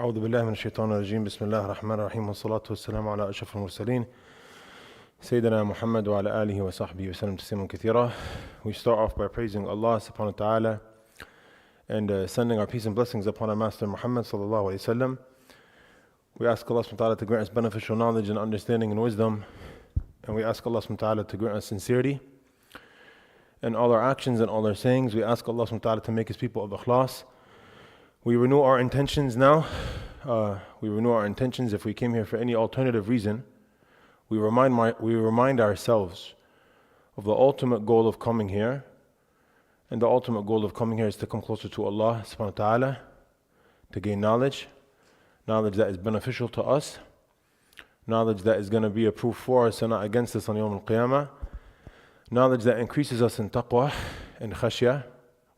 أعوذ بالله من الشيطان الرجيم بسم الله الرحمن الرحيم والصلاة والسلام على أشرف المرسلين سيدنا محمد وعلى آله وصحبه وسلم تسليما كثيرا. We start off by praising Allah subhanahu wa ta'ala and sending our peace and blessings upon our Master Muhammad sallallahu alayhi wasallam. We ask Allah subhanahu wa ta'ala to grant us beneficial knowledge and understanding and wisdom, and we ask Allah subhanahu wa ta'ala to grant us sincerity in all our actions and all our sayings. We ask Allah subhanahu wa ta'ala to make His people of ikhlas. We renew our intentions now. We renew our intentions if we came here for any alternative reason. We remind ourselves of the ultimate goal of coming here. And the ultimate goal of coming here is to come closer to Allah subhanahu wa ta'ala, to gain knowledge that is beneficial to us, knowledge that is going to be a proof for us and not against us on Yawm al-Qiyamah, knowledge that increases us in taqwa and khashya.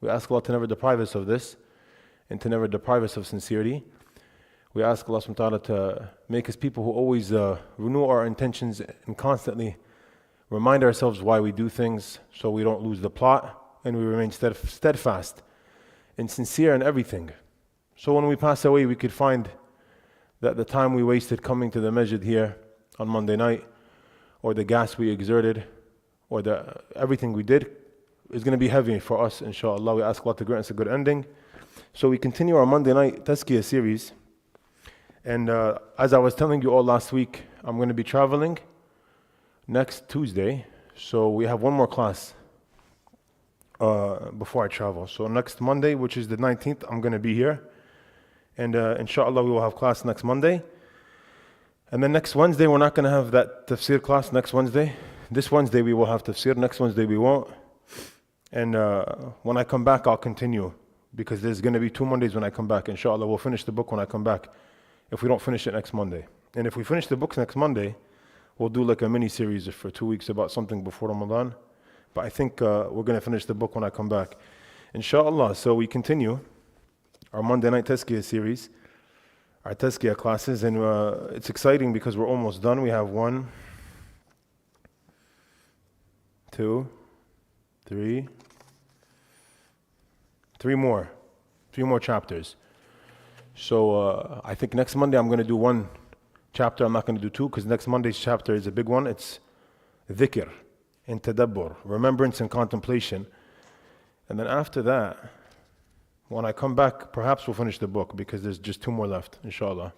We ask Allah to never deprive us of this and to never deprive us of sincerity. We ask Allah subhanahu wa ta'ala to make us people who always renew our intentions and constantly remind ourselves why we do things so we don't lose the plot and we remain steadfast and sincere in everything. So when we pass away, we could find that the time we wasted coming to the masjid here on Monday night, or the gas we exerted, or everything we did is going to be heavy for us, inshallah. We ask Allah to grant us a good ending. So we continue our Monday night Tazkiyah series. And as I was telling you all last week, I'm going to be traveling next Tuesday. So we have one more class before I travel. So next Monday, which is the 19th, I'm going to be here. And inshallah, we will have class next Monday. And then next Wednesday, we're not going to have that tafsir class next Wednesday. This Wednesday, we will have tafsir. Next Wednesday, we won't. And when I come back, I'll continue. Because there's going to be 2 Mondays when I come back. Inshallah, we'll finish the book when I come back, if we don't finish it next Monday. And if we finish the books next Monday, we'll do like a mini-series for 2 weeks about something before Ramadan. But I think we're going to finish the book when I come back, inshallah. So we continue our Monday night Tazkiyah series, our Tazkiyah classes, and it's exciting because we're almost done. We have 1, 2, 3 more chapters. So I think next Monday I'm going to do 1 chapter. I'm not going to do 2 because next Monday's chapter is a big one. It's dhikr and tadabbur, remembrance and contemplation. And then after that, when I come back, perhaps we'll finish the book because there's just 2 more left, inshallah.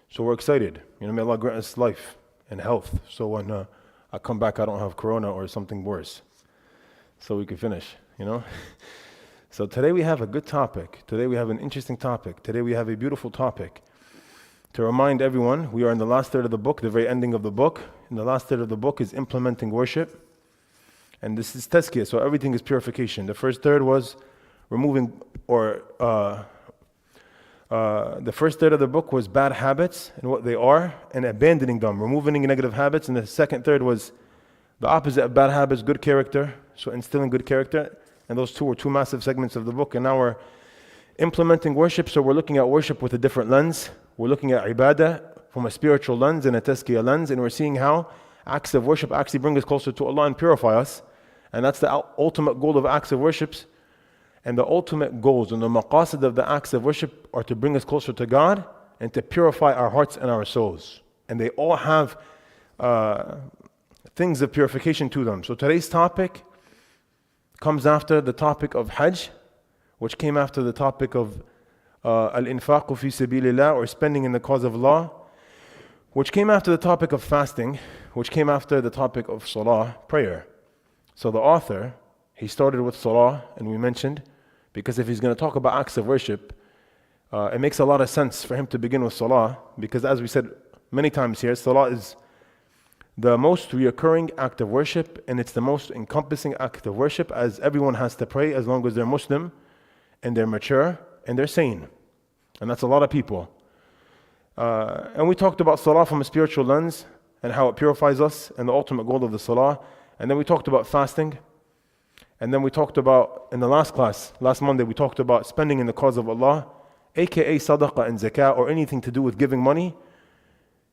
So we're excited. May Allah grant us life and health. So when I come back, I don't have corona or something worse. So we can finish, So today we have a good topic. Today we have an interesting topic. Today we have a beautiful topic. To remind everyone, we are in the last third of the book, the very ending of the book. And the last third of the book is implementing worship. And this is tazkiyah, so everything is purification. The first third was removing, the first third of the book was bad habits and what they are, and abandoning them, removing negative habits. And the second third was the opposite of bad habits, good character, so instilling good character. And those 2 were 2 massive segments of the book. And now we're implementing worship, so we're looking at worship with a different lens. We're looking at ibadah from a spiritual lens and a tazkiyah lens, and we're seeing how acts of worship actually bring us closer to Allah and purify us. And that's the ultimate goal of acts of worship. And the ultimate goals and the maqasid of the acts of worship are to bring us closer to God and to purify our hearts and our souls. And they all have things of purification to them. So today's topic comes after the topic of Hajj, which came after the topic of al-infaq fi sabilillah, or spending in the cause of Allah, which came after the topic of fasting, which came after the topic of salah, prayer. So the author, he started with salah, and we mentioned, because if he's going to talk about acts of worship, it makes a lot of sense for him to begin with salah, because as we said many times here, salah is the most reoccurring act of worship, and it's the most encompassing act of worship, as everyone has to pray as long as they're Muslim and they're mature and they're sane. And that's a lot of people. And we talked about salah from a spiritual lens and how it purifies us and the ultimate goal of the salah. And then we talked about fasting. And then we talked about, in the last class, last Monday, we talked about spending in the cause of Allah, aka sadaqah and zakah, or anything to do with giving money,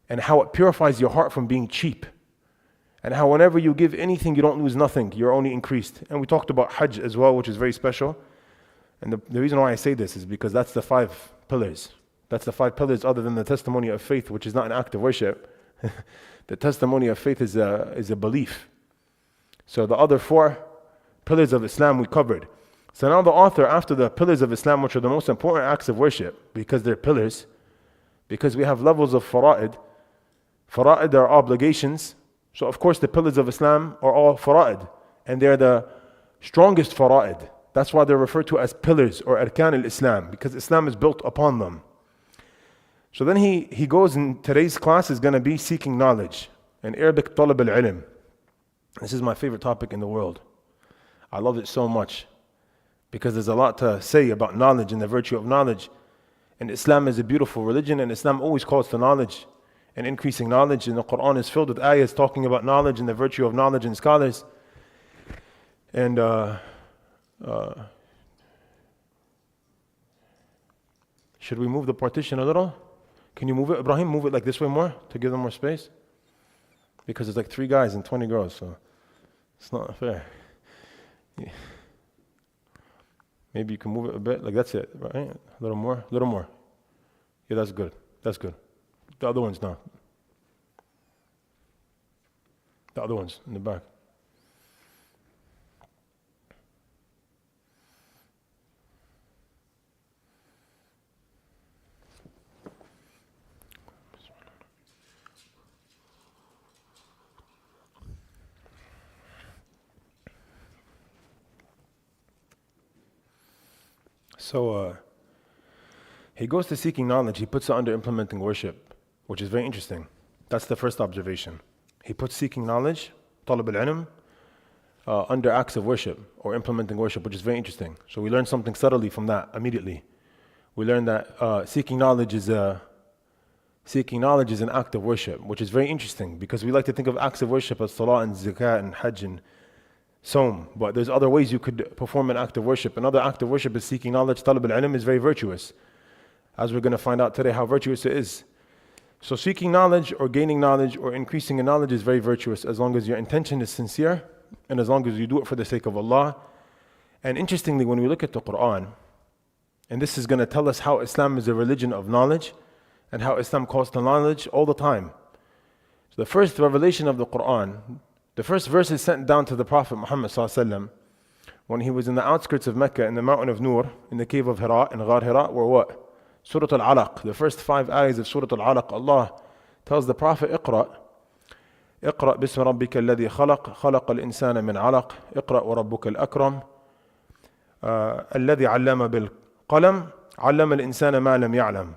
and how it purifies your heart from being cheap. And how whenever you give anything, you don't lose nothing, you're only increased. And we talked about Hajj as well, which is very special. And the reason why I say this is because that's the 5 pillars. That's the 5 pillars other than the testimony of faith, which is not an act of worship. The testimony of faith is a belief. So the other 4 pillars of Islam we covered. So now the author, after the pillars of Islam, which are the most important acts of worship, because they're pillars, because we have levels of fara'id. Fara'id are obligations. So of course the pillars of Islam are all fara'id, and they're the strongest fara'id. That's why they're referred to as pillars or arkan al-Islam, because Islam is built upon them. So then he goes, in today's class is going to be seeking knowledge. In Arabic, talab al-ilm. This is my favorite topic in the world. I love it so much because there's a lot to say about knowledge and the virtue of knowledge. And Islam is a beautiful religion, and Islam always calls to knowledge and increasing knowledge. And the Quran is filled with ayahs talking about knowledge and the virtue of knowledge and scholars. And should we move the partition a little? Can you move it, Ibrahim? Move it like this way more to give them more space? Because it's like 3 guys and 20 girls, so it's not fair. Yeah. Maybe you can move it a bit, like that's it, right? A little more, a little more. Yeah, that's good, that's good. The other ones now. The other ones in the back. So he goes to seeking knowledge. He puts it under implementing worship, which is very interesting. That's the first observation. He puts seeking knowledge, talab al-ilm, under acts of worship or implementing worship, which is very interesting. So we learn something subtly from that immediately. We learn that seeking knowledge is an act of worship, which is very interesting because we like to think of acts of worship as salah and zakah and hajj and Sawm, but there's other ways you could perform an act of worship. Another act of worship is seeking knowledge. Talab al-ilm is very virtuous, as we're going to find out today how virtuous it is. So seeking knowledge or gaining knowledge or increasing in knowledge is very virtuous as long as your intention is sincere and as long as you do it for the sake of Allah. And interestingly, when we look at the Quran, and this is going to tell us how Islam is a religion of knowledge and how Islam calls to knowledge all the time. So the first revelation of the Quran, the first verse is sent down to the Prophet Muhammad ﷺ when he was in the outskirts of Mecca in the mountain of Nur, in the cave of Hira, in Ghar Hira, were what? Surah Al-Alaq. The first 5 ayahs of Surah Al-Alaq, Allah tells the Prophet, اقرأ باسم ربك الذي خلق الإنسان من علق اقرأ وربك الأكرم الذي علم بالقلم علم الإنسان ما لم يعلم.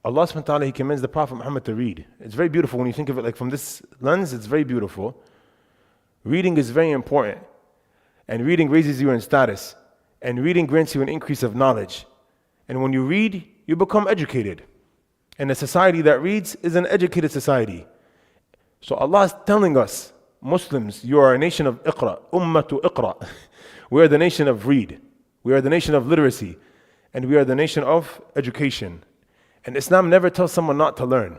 Allah subhanahu wa ta'ala, He commends the Prophet Muhammad to read. It's very beautiful when you think of it like from this lens, it's very beautiful. Reading is very important, and reading raises you in status, and reading grants you an increase of knowledge. And when you read, you become educated. And a society that reads is an educated society. So Allah is telling us, Muslims, you are a nation of iqra, ummatu iqra. We are the nation of read. We are the nation of literacy. And we are the nation of education. And Islam never tells someone not to learn.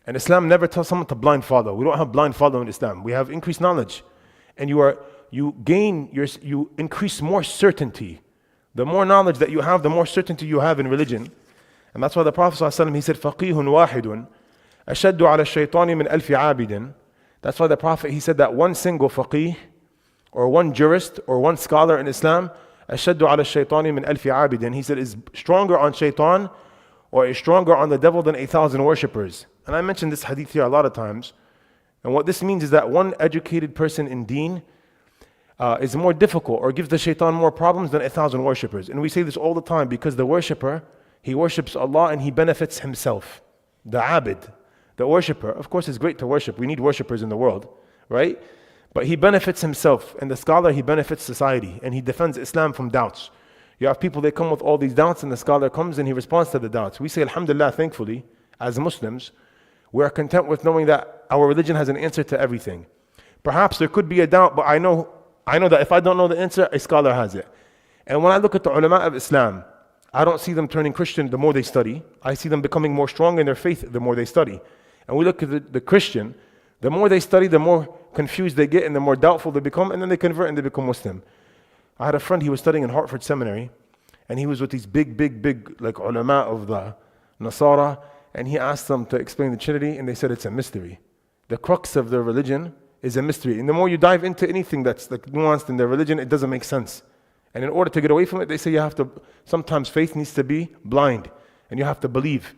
And Islam never tells someone to blind follow. We don't have blind follow in Islam. We have increased knowledge. And you increase more certainty. The more knowledge that you have, the more certainty you have in religion. And that's why the Prophet ﷺ, he said, فَقِيهٌ وَاحِدٌ أَشَدُّ عَلَى الشَّيْطَانِ مِنْ أَلْفِ عَابِدٍ. That's why the Prophet, he said that one single faqih, or one jurist, or one scholar in Islam, أَشَدُّ عَلَى الشَّيْطَانِ مِنْ أَلْفِ عَابِدٍ. He said, is stronger on shaitan, or is stronger on the devil than 1,000 worshippers. And I mentioned this hadith here a lot of times. And what this means is that one educated person in deen is more difficult or gives the shaitan more problems than 1,000 worshippers. And we say this all the time because the worshipper, he worships Allah and he benefits himself. The abid, the worshipper, of course it's great to worship. We need worshippers in the world, right? But he benefits himself. And the scholar, he benefits society. And he defends Islam from doubts. You have people, they come with all these doubts and the scholar comes and he responds to the doubts. We say, alhamdulillah, thankfully, as Muslims, we are content with knowing that our religion has an answer to everything. Perhaps there could be a doubt, but I know that if I don't know the answer, a scholar has it. And when I look at the ulama of Islam, I don't see them turning Christian the more they study. I see them becoming more strong in their faith the more they study. And we look at the Christian, the more they study, the more confused they get and the more doubtful they become, and then they convert and they become Muslim. I had a friend, he was studying in Hartford Seminary, and he was with these big like ulama of Nasara, and he asked them to explain the Trinity, and they said it's a mystery. The crux of their religion is a mystery. And the more you dive into anything that's like nuanced in their religion, it doesn't make sense. And in order to get away from it, they say sometimes faith needs to be blind, and you have to believe.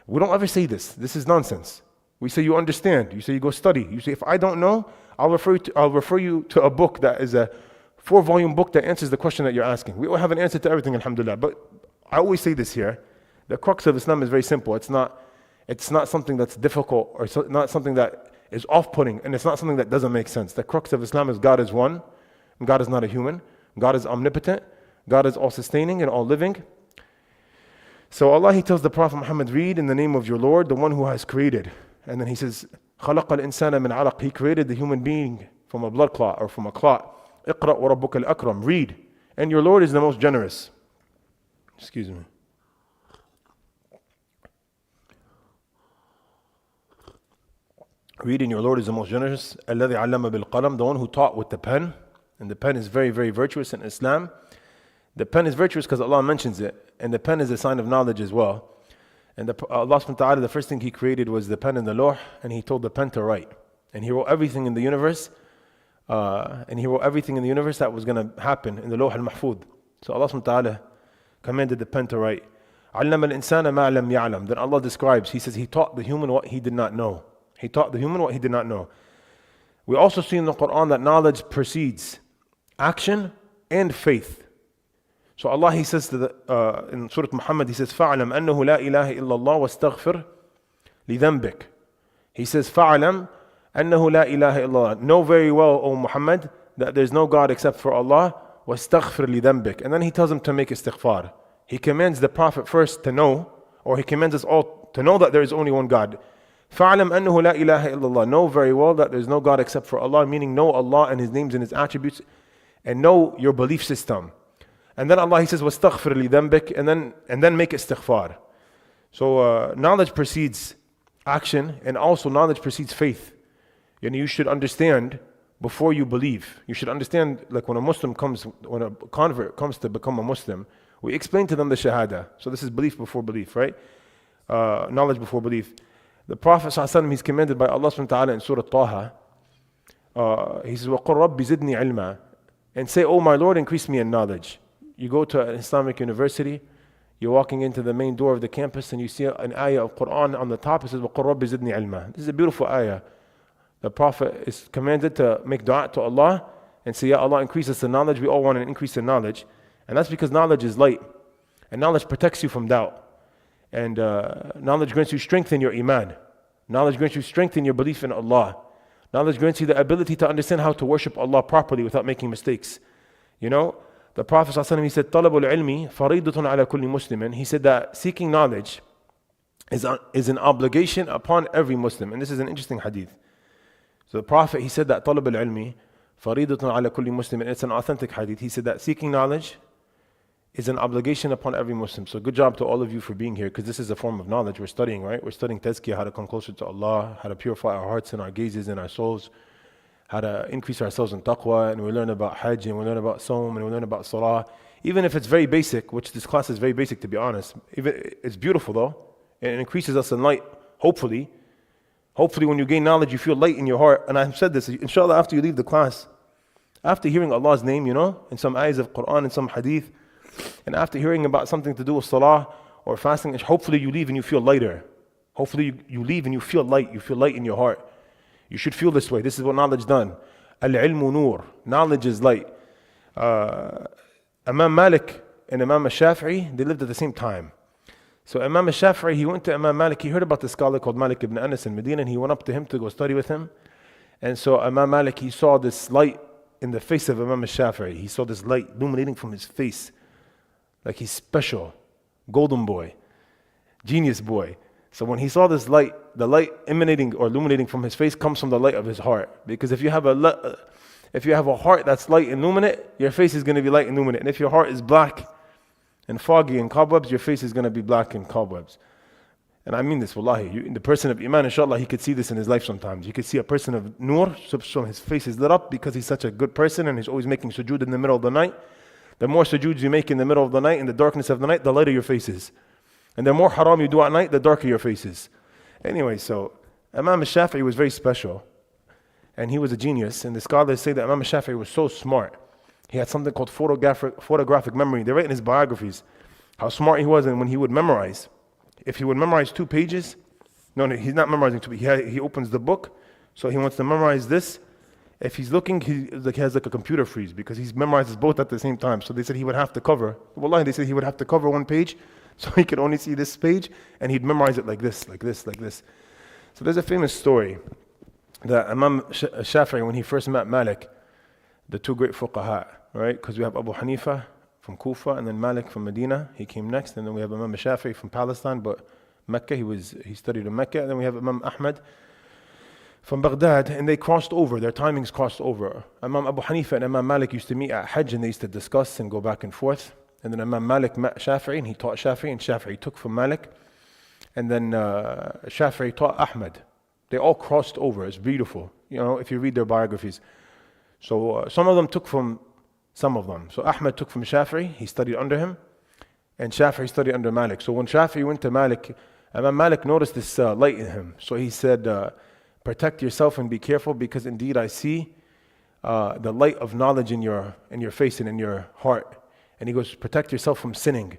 We don't ever say this. This is nonsense. We say you understand. You say you go study. You say if I don't know, I'll refer you to a book that is a 4-volume book that answers the question that you're asking. We all have an answer to everything, alhamdulillah. But I always say this here. The crux of Islam is very simple. It's not something that's difficult or not something that is off-putting, and it's not something that doesn't make sense. The crux of Islam is God is one, and God is not a human. God is omnipotent. God is all-sustaining and all-living. So Allah, He tells the Prophet Muhammad, read in the name of your Lord, the one who has created. And then He says, خَلَقَ الْإِنسَانَ مِنْ عَلَقٍ. He created the human being from a blood clot or from a clot. اقرأ وَرَبُّكَ الْأَكْرَمُ. Read, and your Lord is the most generous. Excuse me. Read, and your Lord is the most generous. الَّذِي عَلَّمَ بِالْقَلَمِ. The one who taught with the pen. And the pen is very, very virtuous in Islam. The pen is virtuous because Allah mentions it. And the pen is a sign of knowledge as well. And Allah subhanahu wa ta'ala, the first thing He created was the pen and the lawh. And He told the pen to write. And He wrote everything in the universe. That was going to happen in the lawh al-mahfud. So Allah subhanahu wa ta'ala commanded the pen to write. عَلَّمَ الْإِنسَانَ مَا لَمْ يَعْلَمْ. Then Allah describes, He says He taught the human what he did not know. He taught the human what he did not know. We also see in the Quran that knowledge precedes action and faith. So Allah, He says in Surah Muhammad, He says, فَعْلَمْ أَنَّهُ لَا إِلَهَ إِلَّا اللَّهُ وَاسْتَغْفِرْ لِذَنْبِكَ. He says, فَعْلَمْ أَنَّهُ لَا إِلَهَ إِلَّا اللَّهُ. Know very well, O Muhammad, that there's no God except for Allah. وَاسْتَغْفِرْ لِذَنْبِكَ. And then He tells him to make istighfar. He commands the Prophet first to know, or He commands us all to know that there is only one God. فَعْلَمْ أَنَّهُ لَا إِلَهَ إِلَّا اللَّهُ. Know very well that there is no God except for Allah, meaning know Allah and His names and His attributes, and know your belief system. And then Allah, He says, وَاسْتَغْفِرْ لِذَنْبِكَ, and then make istighfar. So knowledge precedes action, and also knowledge precedes faith. You should understand before you believe. You should understand, like when a convert comes to become a Muslim, we explain to them the shahada. So this is belief before belief, right? Knowledge before belief. The Prophet ﷺ, he's commanded by Allah subhanahu wa ta'ala in Surah Taha. He says, وَقُلْ رَبِّ زِدْنِي عِلْمًا. And say, oh my Lord, increase me in knowledge. You go to an Islamic university, you're walking into the main door of the campus, and you see an ayah of Quran on the top. It says, وَقُلْ رَبِّ زِدْنِي عِلْمًا. This is a beautiful ayah. The Prophet is commanded to make dua to Allah and say, Ya Allah, increase us in knowledge. We all want an increase in knowledge. And that's because knowledge is light. And knowledge protects you from doubt. And knowledge grants you strength in your iman. Knowledge grants you strength in your belief in Allah. Knowledge grants you the ability to understand how to worship Allah properly without making mistakes. The Prophet ﷺ, he said, طَلَبُ الْعِلْمِ فَرِيضَةٌ عَلَى كُلِّ مُسْلِمٍ. He said that seeking knowledge is an obligation upon every Muslim. And this is an interesting hadith. So the Prophet, he said that طَلَبُ الْعِلْمِ فَرِيضَةٌ عَلَى كُلِّ مُسْلِمٍ. It's an authentic hadith. He said that seeking knowledge is an obligation upon every Muslim. So good job to all of you for being here, because this is a form of knowledge we're studying, right? We're studying Tazkiyah, how to come closer to Allah, how to purify our hearts and our gazes and our souls, how to increase ourselves in taqwa, and we learn about hajj, and we learn about sawm, and we learn about salah. Even if it's very basic, which this class is very basic to be honest, it's beautiful though, and it increases us in light, hopefully. Hopefully when you gain knowledge, you feel light in your heart. And I've said this, inshallah, after you leave the class, after hearing Allah's name, in some ayahs of Quran, and some hadith, and after hearing about something to do with salah or fasting, hopefully you leave and you feel lighter. Hopefully you leave and you feel light in your heart. You should feel this way. This is what knowledge done. Al-ilmu nur. Knowledge is light. Imam Malik and Imam al-Shafi'i, they lived at the same time. So Imam al-Shafi'i, he went to Imam Malik, he heard about this scholar called Malik ibn Anas in Medina, and he went up to him to go study with him. And so Imam Malik, he saw this light in the face of Imam al-Shafi'i. He saw this light illuminating from his face. Like he's special, golden boy, genius boy. So when he saw this light, the light emanating or illuminating from his face comes from the light of his heart. Because if you have a heart that's light and luminate, your face is going to be light and luminate. And if your heart is black and foggy and cobwebs, your face is going to be black and cobwebs. And I mean this, wallahi. The person of iman, inshallah, he could see this in his life sometimes. You could see a person of nur, so his face is lit up because he's such a good person and he's always making sujood in the middle of the night. The more sujoods you make in the middle of the night, in the darkness of the night, the lighter your face is. And the more haram you do at night, the darker your face is. Anyway, so Imam al-Shafi'i was very special. And he was a genius. And the scholars say that Imam al-Shafi'i was so smart. He had something called photographic memory. They write in his biographies how smart he was, and when he would memorize. If he would memorize 2 pages, no, he's not memorizing 2 pages. He opens the book, so he wants to memorize this. If he's looking, he has like a computer freeze because he memorizes both at the same time. So they said he would have to cover. Wallahi, they said he would have to cover 1 page, so he could only see this page, and he'd memorize it like this, like this, like this. So there's a famous story that Imam Shafi'i, when he first met Malik, the 2 great fuqaha, right? Because we have Abu Hanifa from Kufa, and then Malik from Medina. He came next, and then we have Imam Shafi'i from Palestine, but Mecca. He studied in Mecca, and then we have Imam Ahmad from Baghdad, and they crossed over. Their timings crossed over. Imam Abu Hanifa and Imam Malik used to meet at Hajj, and they used to discuss and go back and forth. And then Imam Malik met Shafi'i, and he taught Shafi'i, and Shafi'i took from Malik. And then Shafi'i taught Ahmad. They all crossed over. It's beautiful, if you read their biographies. So some of them took from some of them. So Ahmad took from Shafi'i, he studied under him, and Shafi'i studied under Malik. So when Shafi'i went to Malik, Imam Malik noticed this light in him. So he said, protect yourself and be careful, because indeed I see the light of knowledge in your face and in your heart. And he goes, protect yourself from sinning.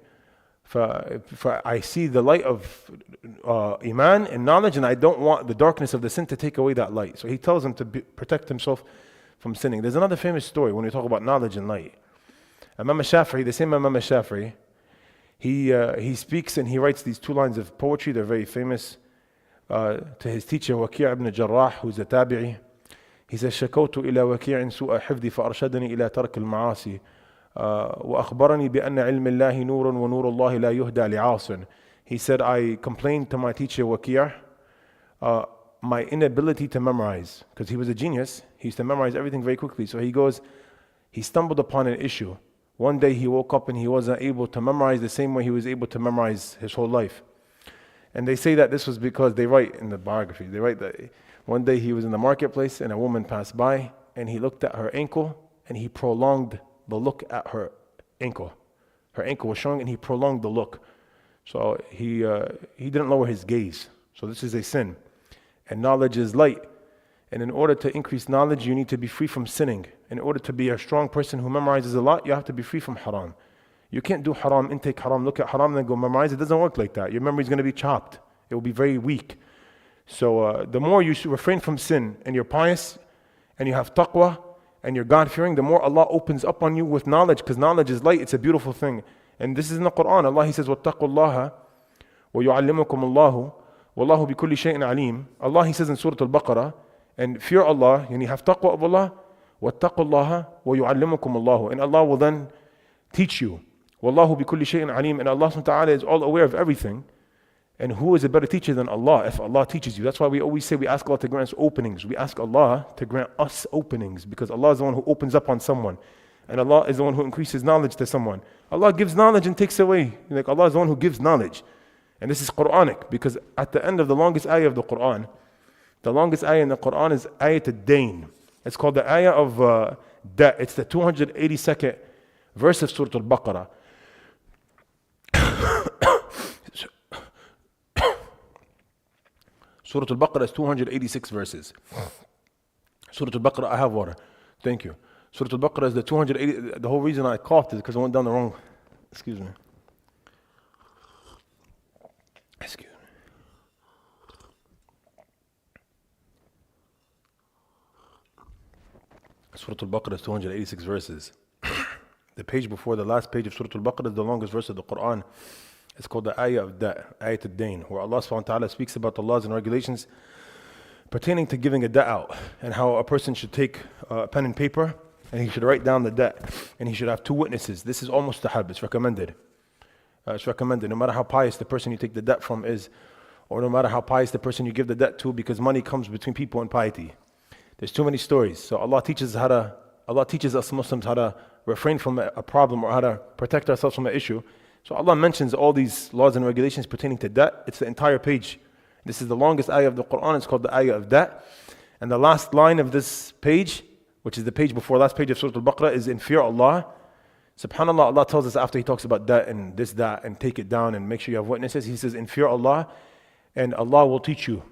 For I see the light of Iman and knowledge, and I don't want the darkness of the sin to take away that light. So he tells him to protect himself from sinning. There's another famous story when we talk about knowledge and light. Imam al-Shafi'i, the same Imam al-Shafi'i, he speaks and he writes these 2 lines of poetry. They're very famous. To his teacher Waki' ibn Jarrah, who's a tabi'i. He says, شكوت إلى وكيع سوء حفظي فأرشدني إلى ترك المعاصي وأخبرني بأن علم الله نور ونور الله لا يهدى لعاصٍ. He said, I complained to my teacher Waki' my inability to memorize, because he was a genius. He used to memorize everything very quickly. So he goes, he stumbled upon an issue. One day he woke up and he wasn't able to memorize the same way he was able to memorize his whole life. And they say that this was because, they write in the biography, they write that one day he was in the marketplace and a woman passed by and he looked at her ankle and he prolonged the look at her ankle. Her ankle was showing and he prolonged the look. So he didn't lower his gaze. So this is a sin. And knowledge is light. And in order to increase knowledge, you need to be free from sinning. In order to be a strong person who memorizes a lot, you have to be free from haram. You can't do haram, intake haram, look at haram, and then go memorize. It doesn't work like that. Your memory is going to be chopped. It will be very weak. So the more you refrain from sin and you're pious and you have taqwa and you're God-fearing, the more Allah opens up on you with knowledge, because knowledge is light. It's a beautiful thing. And this is in the Quran. Allah, He says, وَاتَّقُوا اللَّهَ وَيُعَلِّمُكُمُ اللَّهُ وَاللَّهُ بِكُلِّ شَيْءٍ عَلِيمٌ. Allah, He says in Surah Al-Baqarah, and fear Allah, and you have taqwa of Allah, وَاتَّقُوا اللَّهَ وَيُعَلِّمُكُمُ اللَّهُ. And Allah will then teach you. وَاللَّهُ بِكُلِّ شَيْءٍ عَلِيمٌ. And Allah subhanahu wa ta'ala is all aware of everything. And who is a better teacher than Allah if Allah teaches you? That's why we always say we ask Allah to grant us openings. We ask Allah to grant us openings, because Allah is the one who opens up on someone. And Allah is the one who increases knowledge to someone. Allah gives knowledge and takes away. Like Allah is the one who gives knowledge. And this is Quranic, because at the end of the longest ayah of the Quran, the longest ayah in the Quran is ayat ad-dain. It's called the ayah of debt. It's the 282nd verse of Surah Al-Baqarah. Surah Al-Baqarah is 286 verses. Surah Al-Baqarah, I have water. Thank you. Surah Al-Baqarah is the 280. The whole reason I coughed is because I went down the wrong. Excuse me. Excuse me. Surah Al-Baqarah is 286 verses. The page before the last page of Surah Al-Baqarah is the longest verse of the Quran. It's called the ayah of debt, ayat ad-dain, where Allah subhanahu wa ta'ala speaks about the laws and regulations pertaining to giving a debt out, and how a person should take a pen and paper and he should write down the debt, and he should have 2 witnesses. This is almost mustahab. It's recommended. It's recommended no matter how pious the person you take the debt from is, or no matter how pious the person you give the debt to, because money comes between people and piety. There's too many stories. So Allah teaches us Muslims how to refrain from a problem, or how to protect ourselves from an issue. So Allah mentions all these laws and regulations pertaining to debt. It's the entire page. This is the longest ayah of the Quran. It's called the ayah of debt. And the last line of this page, which is the page before last page of Surah Al-Baqarah, is in fear Allah. SubhanAllah, Allah tells us after He talks about that and this, that, and take it down and make sure you have witnesses, He says, and fear Allah, and Allah will teach you.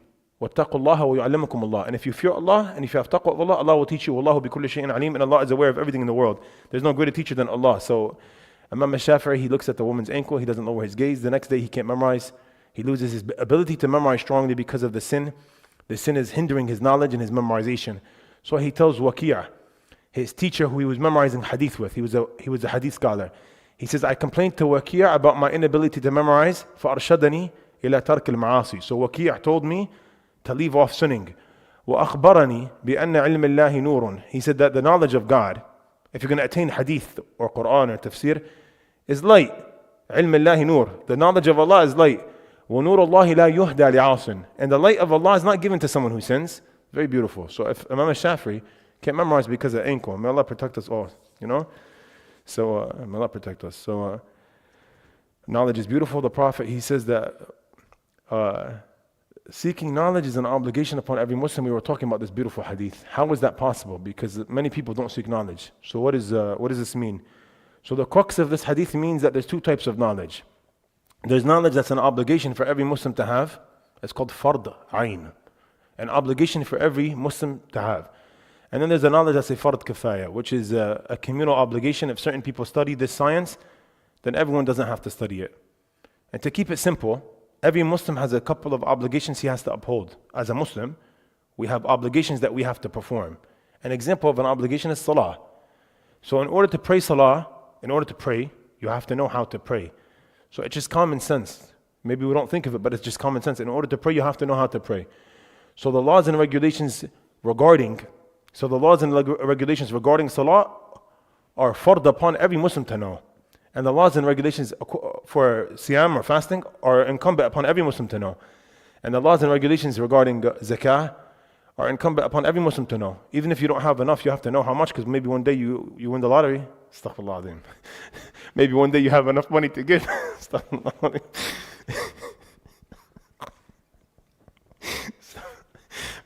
وَاتَّقُوا اللَّهَ وَيُعَلِّمُكُمُ اللَّهُ. And if you fear Allah, and if you have taqwa of Allah, Allah will teach you. وَاللَّهُ بِكُلِّ شَيْءٍ عَلِيمٌ. And Allah is aware of everything in the world. There's no greater teacher than Allah. So Imam Shafi'i, he looks at the woman's ankle, he doesn't lower his gaze. The next day he can't memorize. He loses his ability to memorize strongly because of the sin. The sin is hindering his knowledge and his memorization. So he tells Waqi', his teacher who he was memorizing hadith with, he was a hadith scholar. He says, I complained to Waqi' about my inability to memorize. فَأَرْشَدَنِي إِلَى تَرْكِ الْمَعَاصِي. So Waqi' told me to leave off sinning. وَأَخْبَرَنِي بِأَنَّ عِلْمِ اللَّهِ نُورٌ. He said that the knowledge of God, if you're going to attain hadith or Quran or tafsir, is light. عِلْمِ اللَّهِ نُور. The knowledge of Allah is light. وَنُورُ اللَّهِ لَا يُهْدَى لِعَاصٍ. And the light of Allah is not given to someone who sins. Very beautiful. So if Imam Shafi'i can't memorize because of ankle, may Allah protect us all, you know? So may Allah protect us. So knowledge is beautiful. The Prophet, he says that seeking knowledge is an obligation upon every Muslim. We were talking about this beautiful hadith. How is that possible? Because many people don't seek knowledge. So what does this mean? So the crux of this hadith means that there's two types of knowledge. There's knowledge that's an obligation for every Muslim to have. It's called fard ayn. An obligation for every Muslim to have. And then there's a knowledge that's a fard kifaya, which is a communal obligation. If certain people study this science, then everyone doesn't have to study it. And to keep it simple, every Muslim has a couple of obligations he has to uphold. As a Muslim, we have obligations that we have to perform. An example of an obligation is salah. So in order to pray salah, in order to pray, you have to know how to pray. So it's just common sense. Maybe we don't think of it, but it's just common sense. In order to pray, you have to know how to pray. So the laws and regulations regarding salah are fard upon every Muslim to know. And the laws and regulations for siyam or fasting are incumbent upon every Muslim to know. And the laws and regulations regarding zakah are incumbent upon every Muslim to know. Even if you don't have enough, you have to know how much, because maybe one day you win the lottery. Astaghfirullah azim. Maybe one day you have enough money to give. Astaghfirullah.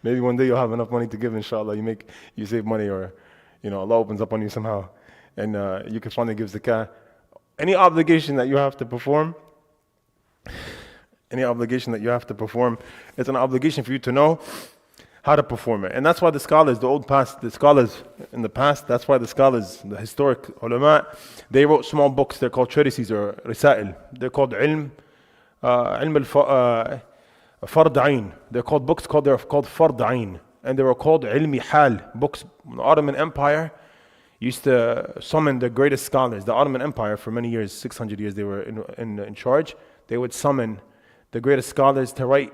Maybe one day you'll have enough money to give, inshallah. You save money, or Allah opens up on you somehow, and you can finally give zakah. Any obligation that you have to perform, it's an obligation for you to know how to perform it. And that's why the scholars, in the past, the historic ulama, they wrote small books. They're called treatises or risail. They're called ilm al-fard ayn. They're called fard ayn. And they were called ilmi hal books. The Ottoman Empire used to summon the greatest scholars. The Ottoman Empire, for many years, 600 years, they were in charge. They would summon the greatest scholars to write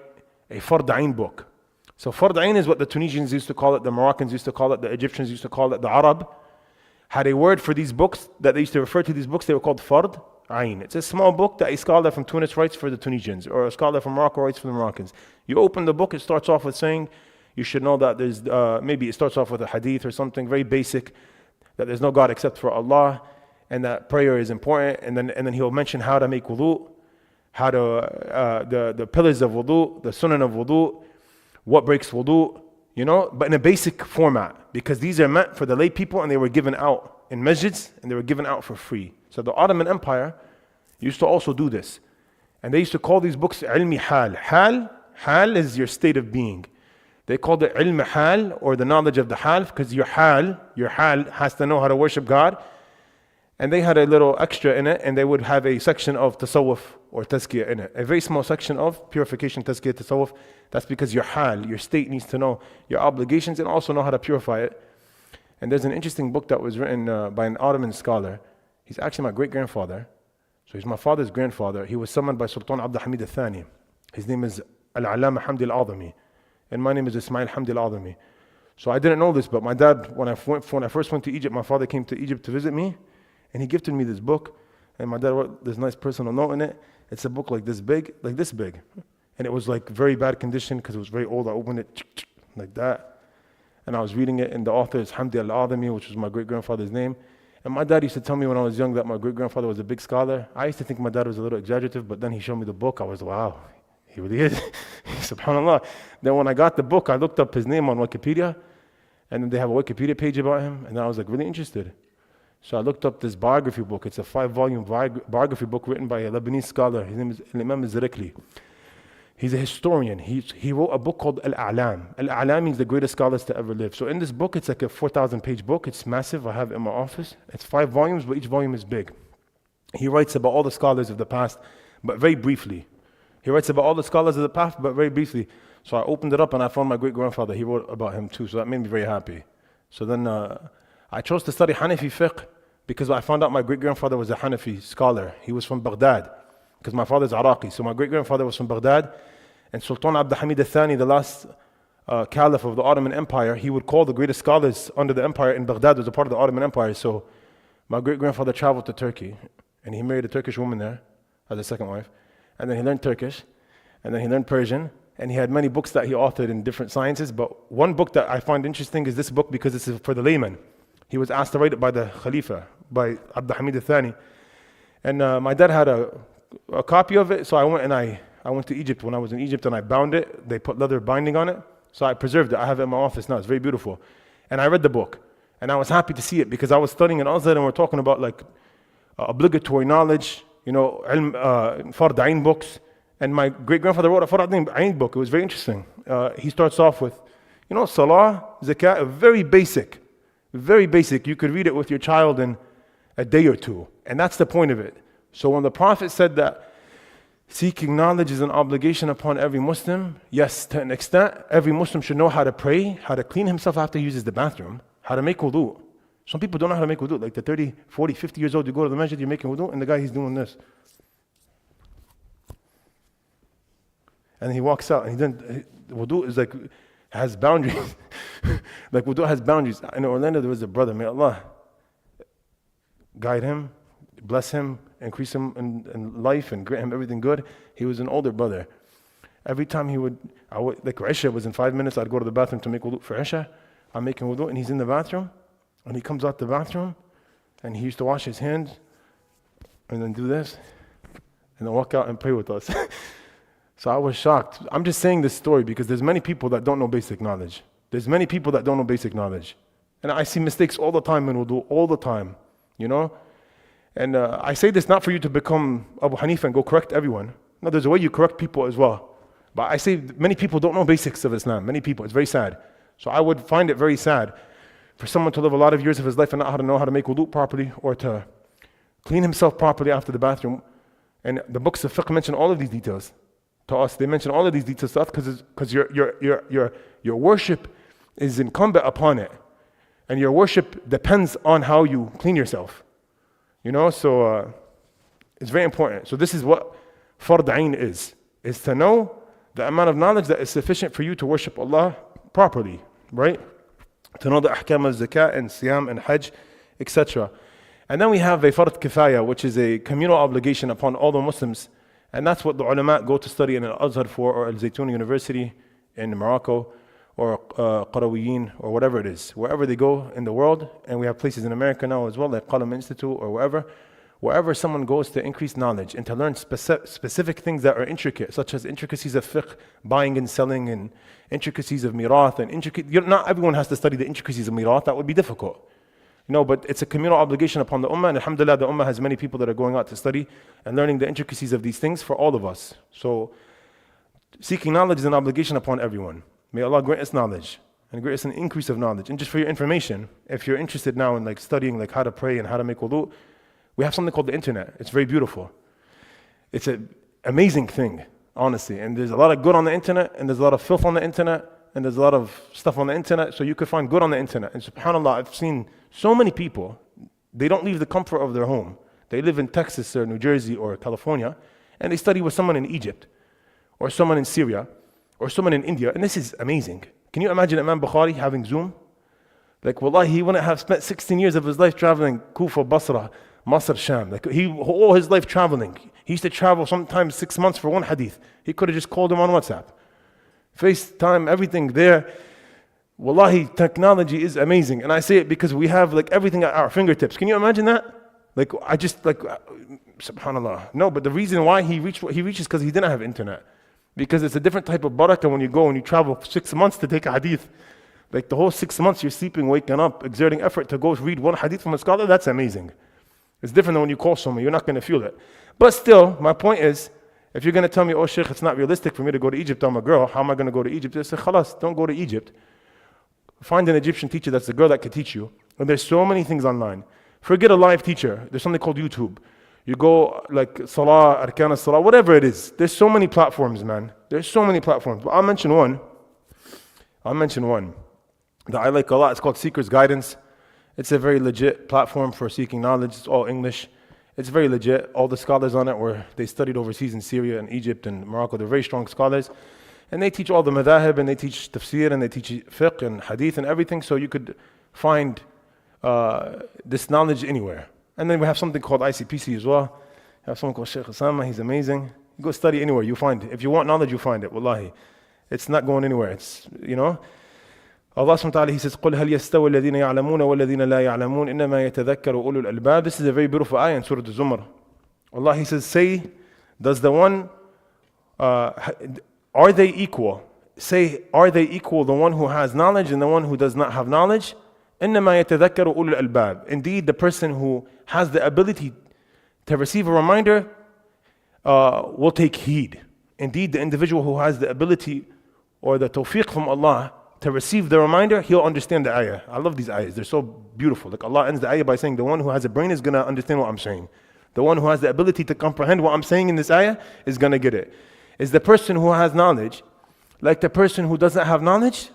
a fard ayn book. So fard ayn is what the Tunisians used to call it, the Moroccans used to call it, the Egyptians used to call it, the Arab had a word for these books that they used to refer to these books. They were called fard ayn. It's a small book that a scholar from Tunis writes for the Tunisians, or a scholar from Morocco writes for the Moroccans. You open the book, it starts off with saying, you should know that there's, maybe it starts off with a hadith or something very basic, that there's no God except for Allah, and that prayer is important, and then he'll mention how to make wudu, how to, the pillars of wudu, the sunan of wudu, what breaks wudu, but in a basic format, because these are meant for the lay people, and they were given out in masjids, and they were given out for free. So the Ottoman Empire used to also do this, and they used to call these books ilmi hal. Hal is your state of being. They called it ilm hal, or the knowledge of the hal, because your hal has to know how to worship God. And they had a little extra in it, and they would have a section of tasawwuf or tazkiyah in it. A very small section of purification, tazkiyah, tasawwuf. That's because your hal, your state, needs to know your obligations and also know how to purify it. And there's an interesting book that was written by an Ottoman scholar. He's actually my great-grandfather. So he's my father's grandfather. He was summoned by Sultan Abdul Hamid al-Thani. His name is Al-Alama Hamdi al-Azami. And my name is Ismail Hamdi al-Azami. So I didn't know this, but my dad, when I first went to Egypt, my father came to Egypt to visit me, and he gifted me this book. And my dad wrote this nice personal note in it. It's a book like this big. And it was like very bad condition because it was very old. I opened it like that. And I was reading it, and the author is Hamdi al-Azami, which was my great-grandfather's name. And my dad used to tell me when I was young that my great-grandfather was a big scholar. I used to think my dad was a little exaggerative, but then he showed me the book. I was, wow, he really is. SubhanAllah. Then when I got the book, I looked up his name on Wikipedia, and then they have a Wikipedia page about him, and I was like really interested. So I looked up this biography book. It's a 5-volume biography book written by a Lebanese scholar. His name is Imam al-Zirikli. He's a historian. He wrote a book called Al-A'lam. Al-A'lam means the greatest scholars to ever live. So in this book, it's like a 4,000-page book. It's massive. I have it in my office. It's 5 volumes, but each volume is big. He writes about all the scholars of the past, but very briefly. He writes about all the scholars of the past, but very briefly. So I opened it up and I found my great-grandfather. He wrote about him too, so that made me very happy. So then I chose to study Hanafi fiqh because I found out my great-grandfather was a Hanafi scholar. He was from Baghdad, because my father's Iraqi. So my great-grandfather was from Baghdad, and Sultan Abd Hamid al-Thani, the last caliph of the Ottoman Empire, he would call the greatest scholars under the empire in Baghdad was a part of the Ottoman Empire. So my great-grandfather traveled to Turkey, and he married a Turkish woman there as a second wife. And then he learned Turkish, and then he learned Persian, and he had many books that he authored in different sciences. But one book that I find interesting is this book because it's for the layman. He was asked to write it by the Khalifa, by Abd Hamid al-Thani. And my dad had a copy of it, so I went to Egypt. When I was in Egypt and I bound it, they put leather binding on it. So I preserved it. I have it in my office now. It's very beautiful. And I read the book, and I was happy to see it because I was studying in Azhar and we're talking about like obligatory knowledge, Fard Ain books. And my great-grandfather wrote a Fard Ain book. It was very interesting. He starts off with, Salah, Zakah, very basic. Very basic. You could read it with your child in a day or two. And that's the point of it. So when the Prophet said that seeking knowledge is an obligation upon every Muslim, yes, to an extent, every Muslim should know how to pray, how to clean himself after he uses the bathroom, how to make wudu. Some people don't know how to make wudu. Like the 30, 40, 50 years old, you go to the masjid, you're making wudu, and the guy, he's doing this. And he walks out, and wudu is like, has boundaries. Like wudu has boundaries. In Orlando, there was a brother, may Allah guide him, bless him, increase him in life, and grant him everything good. He was an older brother. Every time like Isha was in 5 minutes, I'd go to the bathroom to make wudu for Isha. I'm making wudu, and he's in the bathroom, and he comes out the bathroom, and he used to wash his hands, and then do this, and then walk out and pray with us. So I was shocked. I'm just saying this story because there's many people that don't know basic knowledge. There's many people that don't know basic knowledge. And I see mistakes all the time in wudu, all the time, And I say this not for you to become Abu Hanifa and go correct everyone. No, there's a way you correct people as well. But I say many people don't know basics of Islam. Many people, it's very sad. So I would find it very sad for someone to live a lot of years of his life and not know how to make wudu properly or to clean himself properly after the bathroom. And the books of fiqh mention all of these details to us. They mention all of these details to us because your worship is incumbent upon it. And your worship depends on how you clean yourself. So it's very important. So this is what Fard Ain is to know the amount of knowledge that is sufficient for you to worship Allah properly, right? To know the ahkam of zakah and siyam and hajj, etc. And then we have a Fard Kifaya, which is a communal obligation upon all the Muslims. And that's what the ulama go to study in Al-Azhar for, or Al-Zaytun University in Morocco, or Qarawiyyin, or whatever it is. Wherever they go in the world, and we have places in America now as well, like Qalam Institute, or wherever someone goes to increase knowledge and to learn specific things that are intricate, such as intricacies of fiqh, buying and selling, and intricacies of mirath, and not everyone has to study the intricacies of mirath. That would be difficult. But it's a communal obligation upon the ummah, and alhamdulillah, the ummah has many people that are going out to study and learning the intricacies of these things for all of us. So seeking knowledge is an obligation upon everyone. May Allah grant us knowledge and grant us an increase of knowledge. And just for your information, if you're interested now in studying how to pray and how to make wudu, we have something called the internet. It's very beautiful. It's an amazing thing, honestly. And there's a lot of good on the internet, and there's a lot of filth on the internet, and there's a lot of stuff on the internet, so you could find good on the internet. And subhanAllah, I've seen so many people, they don't leave the comfort of their home. They live in Texas or New Jersey or California, and they study with someone in Egypt, or someone in Syria, or someone in India, and this is amazing. Can you imagine Imam Bukhari having Zoom? Wallahi, he wouldn't have spent 16 years of his life traveling Kufa, Basra, Masr, Sham. All his life traveling. He used to travel sometimes 6 months for one hadith. He could have just called him on WhatsApp. FaceTime, everything there. Wallahi, technology is amazing. And I say it because we have everything at our fingertips. Can you imagine that? Subhanallah. No, but the reason why he reached what he reached is because he didn't have internet. Because it's a different type of barakah when you go and you travel 6 months to take a hadith. Like the whole 6 months you're sleeping, waking up, exerting effort to go read one hadith from a scholar, that's amazing. It's different than when you call someone, you're not going to feel it. But still, my point is, if you're going to tell me, oh Shaykh, it's not realistic for me to go to Egypt, I'm a girl, how am I going to go to Egypt? I say, khalas, don't go to Egypt. Find an Egyptian teacher that's the girl that could teach you. And there's so many things online. Forget a live teacher. There's something called YouTube. You go like Salah, Arkan Salah, whatever it is. There's so many platforms, man. There's so many platforms. But I'll mention one that I like a lot. It's called Seeker's Guidance. It's a very legit platform for seeking knowledge. It's all English. It's very legit. All the scholars on it they studied overseas in Syria and Egypt and Morocco. They're very strong scholars. And they teach all the madhahib, and they teach tafsir, and they teach fiqh and hadith and everything. So you could find this knowledge anywhere. And then we have something called ICPC as well. We have someone called Shaykh Ismail. He's amazing. You go study anywhere, you find it. If you want knowledge, you find it. Wallahi. It's not going anywhere. It's, Allah subhanahu wa ta'ala, He says, قُلْ هَلْ يَسْتَوِ الَّذِينَ يَعْلَمُونَ وَالَّذِينَ لَا يَعْلَمُونَ إِنَّمَا يَتَذَكَّرُ أُولُو الْأَلْبَابِ. This is a very beautiful ayah in Surah Al-Zumar. Allah, He says, say, does the one, are they equal? Say, are they equal, the one who has knowledge and the one who does not have knowledge? إِنَّمَا يَتَذَكَّرُ أُولُو الْأَلْبَابِ. Indeed, the person who has the ability to receive a reminder will take heed. Indeed, the individual who has the ability or the tawfiq from Allah to receive the reminder, he'll understand the ayah. I love these ayahs. They're so beautiful. Like Allah ends the ayah by saying, the one who has a brain is going to understand what I'm saying. The one who has the ability to comprehend what I'm saying in this ayah is going to get it. Is the person who has knowledge like the person who doesn't have knowledge?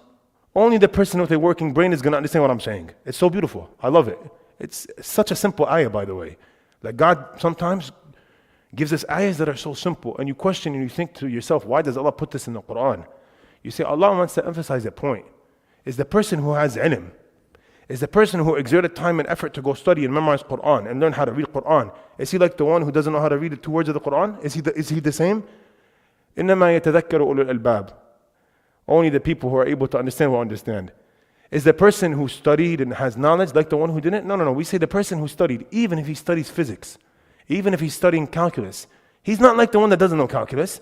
Only the person with a working brain is going to understand what I'm saying. It's so beautiful. I love it. It's such a simple ayah, by the way. Like God sometimes gives us ayahs that are so simple, and you question and you think to yourself, why does Allah put this in the Quran? You say, Allah wants to emphasize a point. Is the person who has ilm, is the person who exerted time and effort to go study and memorize Quran and learn how to read Quran, is he like the one who doesn't know how to read the 2 words of the Quran? Is he the same? إِنَّمَا يَتَذَكَّرُ أُولُو الْأَلْبَابِ. Only the people who are able to understand will understand. Is the person who studied and has knowledge like the one who didn't? No. We say the person who studied, even if he studies physics, even if he's studying calculus, he's not like the one that doesn't know calculus.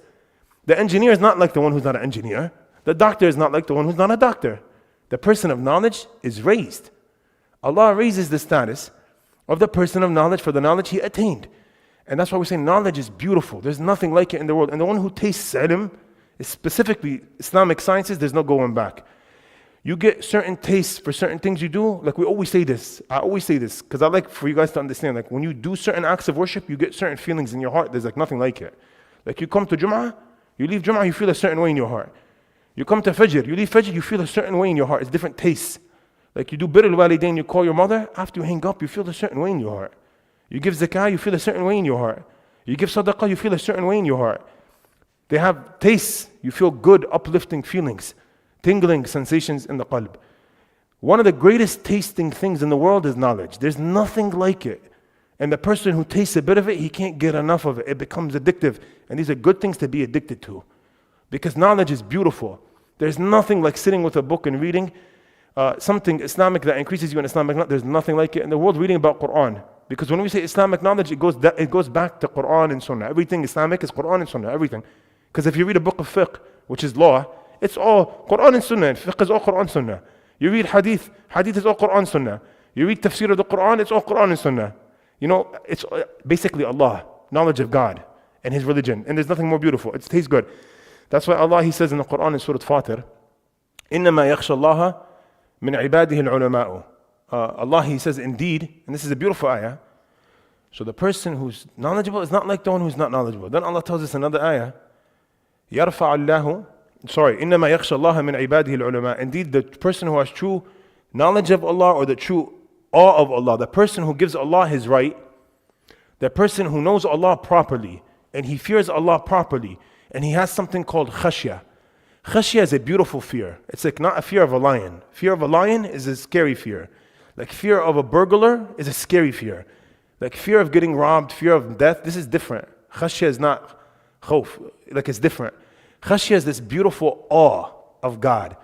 The engineer is not like the one who's not an engineer. The doctor is not like the one who's not a doctor. The person of knowledge is raised. Allah raises the status of the person of knowledge for the knowledge he attained. And that's why we say knowledge is beautiful. There's nothing like it in the world. And the one who tastes ilm, specifically Islamic sciences, there's no going back. You get certain tastes for certain things you do. Like we always say this. I always say this because I like for you guys to understand. Like when you do certain acts of worship, you get certain feelings in your heart. There's like nothing like it. Like you come to Jum'ah, you leave Jum'ah, you feel a certain way in your heart. You come to Fajr, you leave Fajr, you feel a certain way in your heart. It's different tastes. Like you do Birr al-Walidain, you call your mother, after you hang up, you feel a certain way in your heart. You give zakah, you feel a certain way in your heart. You give sadaqah, you feel a certain way in your heart. They have tastes, you feel good, uplifting feelings, tingling sensations in the qalb. One of the greatest tasting things in the world is knowledge. There's nothing like it. And the person who tastes a bit of it, he can't get enough of it. It becomes addictive. And these are good things to be addicted to. Because knowledge is beautiful. There's nothing like sitting with a book and reading something Islamic that increases you in Islamic knowledge. There's nothing like it in the world reading about Quran. Because when we say Islamic knowledge, it goes back to Quran and Sunnah. Everything Islamic is Quran and Sunnah, everything. Because if you read a book of fiqh, which is law, it's all Quran and Sunnah. Fiqh is all Quran and Sunnah. You read hadith is all Quran and Sunnah. You read tafsir of the Quran, it's all Quran and Sunnah. It's basically Allah, knowledge of God and His religion. And there's nothing more beautiful. It tastes good. That's why Allah, He says in the Quran in Surah Fatir, إِنَّمَا يَخْشَى اللَّهَ مِنْ عِبَادِهِ الْعُلَمَاءُ. Allah, He says, indeed, and this is a beautiful ayah, so the person who's knowledgeable is not like the one who's not knowledgeable. Then Allah tells us another ayah, إِنَّمَا يَخْشَى اللَّهَ مِنْ عِبَادِهِ الْعُلَمَاءُ. Indeed, the person who has true knowledge of Allah or the true awe of Allah, the person who gives Allah His right, the person who knows Allah properly, and he fears Allah properly, and he has something called khashya. Khashya is a beautiful fear. It's like not a fear of a lion. Fear of a lion is a scary fear. Like fear of a burglar is a scary fear. Like fear of getting robbed, fear of death, this is different. Khashya is not khawf, like it's different. Khashya is this beautiful awe of God.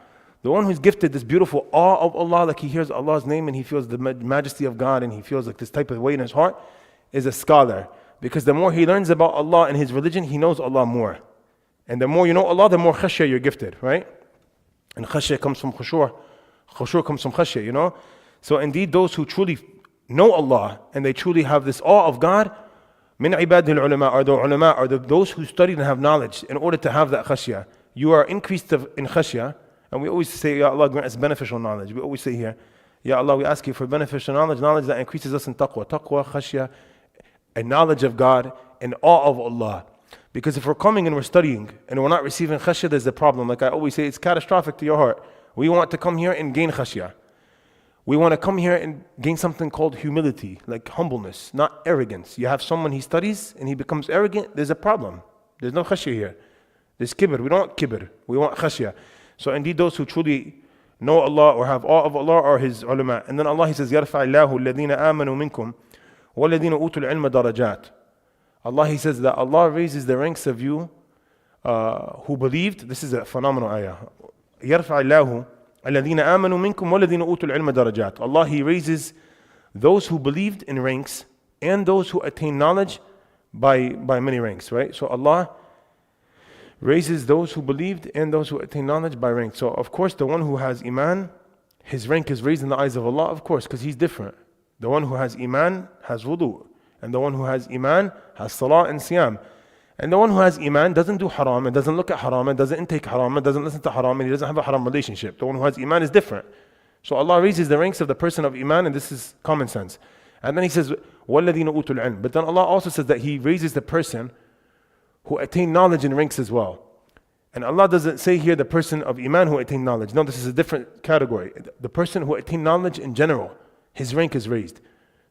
The one who's gifted this beautiful awe of Allah, like he hears Allah's name and he feels the majesty of God and he feels like this type of way in his heart, is a scholar. Because the more he learns about Allah and his religion, he knows Allah more. And the more you know Allah, the more khashya you're gifted, right? And khashya comes from khushu'. Khushu' comes from khashya, you know. So indeed, those who truly know Allah and they truly have this awe of God, min ibadil ulama, are those who studied and have knowledge in order to have that khashya. You are increased in khashya, and we always say, Ya Allah, grant us beneficial knowledge. We always say here, Ya Allah, we ask you for beneficial knowledge that increases us in taqwa, khashya, and knowledge of God, and awe of Allah. Because if we're coming and we're studying and we're not receiving khashya, there's a problem. Like I always say, it's catastrophic to your heart. We want to come here and gain khashya. We want to come here and gain something called humility, like humbleness, not arrogance. You have someone, he studies and he becomes arrogant, there's a problem. There's no khashya here. There's kibr. We don't want kibr. We want khashya. So indeed those who truly know Allah or have awe of Allah are His ulama. And then Allah, He says, يَرْفَعِ اللَّهُ الَّذِينَ آمَنُوا مِنْكُمْ وَالَّذِينَ أُوتُوا الْعِلْمَ دَرَجَاتٍ. Allah, He says that Allah raises the ranks of you who believed. This is a phenomenal ayah. يَرْفَعِ اللَّهُ الَّذِينَ آمَنُوا مِنْكُمْ وَالَّذِينَ أُوتُوا الْعِلْمَ دَرَجَاتٍ. Allah, He raises those who believed in ranks and those who attain knowledge by many ranks, right? So Allah raises those who believed and those who attain knowledge by rank. So of course the one who has iman, his rank is raised in the eyes of Allah, of course, because he's different. The one who has iman has wudu, and the one who has iman has salah and siyam. And the one who has iman doesn't do haram, and doesn't look at haram, and doesn't intake haram, and doesn't listen to haram, and he doesn't have a haram relationship. The one who has iman is different. So Allah raises the ranks of the person of iman, and this is common sense. And then He says, وَالَّذِينَ أُوتُوا الْعِلْمَ. But then Allah also says that He raises the person who attain knowledge in ranks as well. And Allah doesn't say here the person of iman who attained knowledge. No, this is a different category. The person who attained knowledge in general, his rank is raised.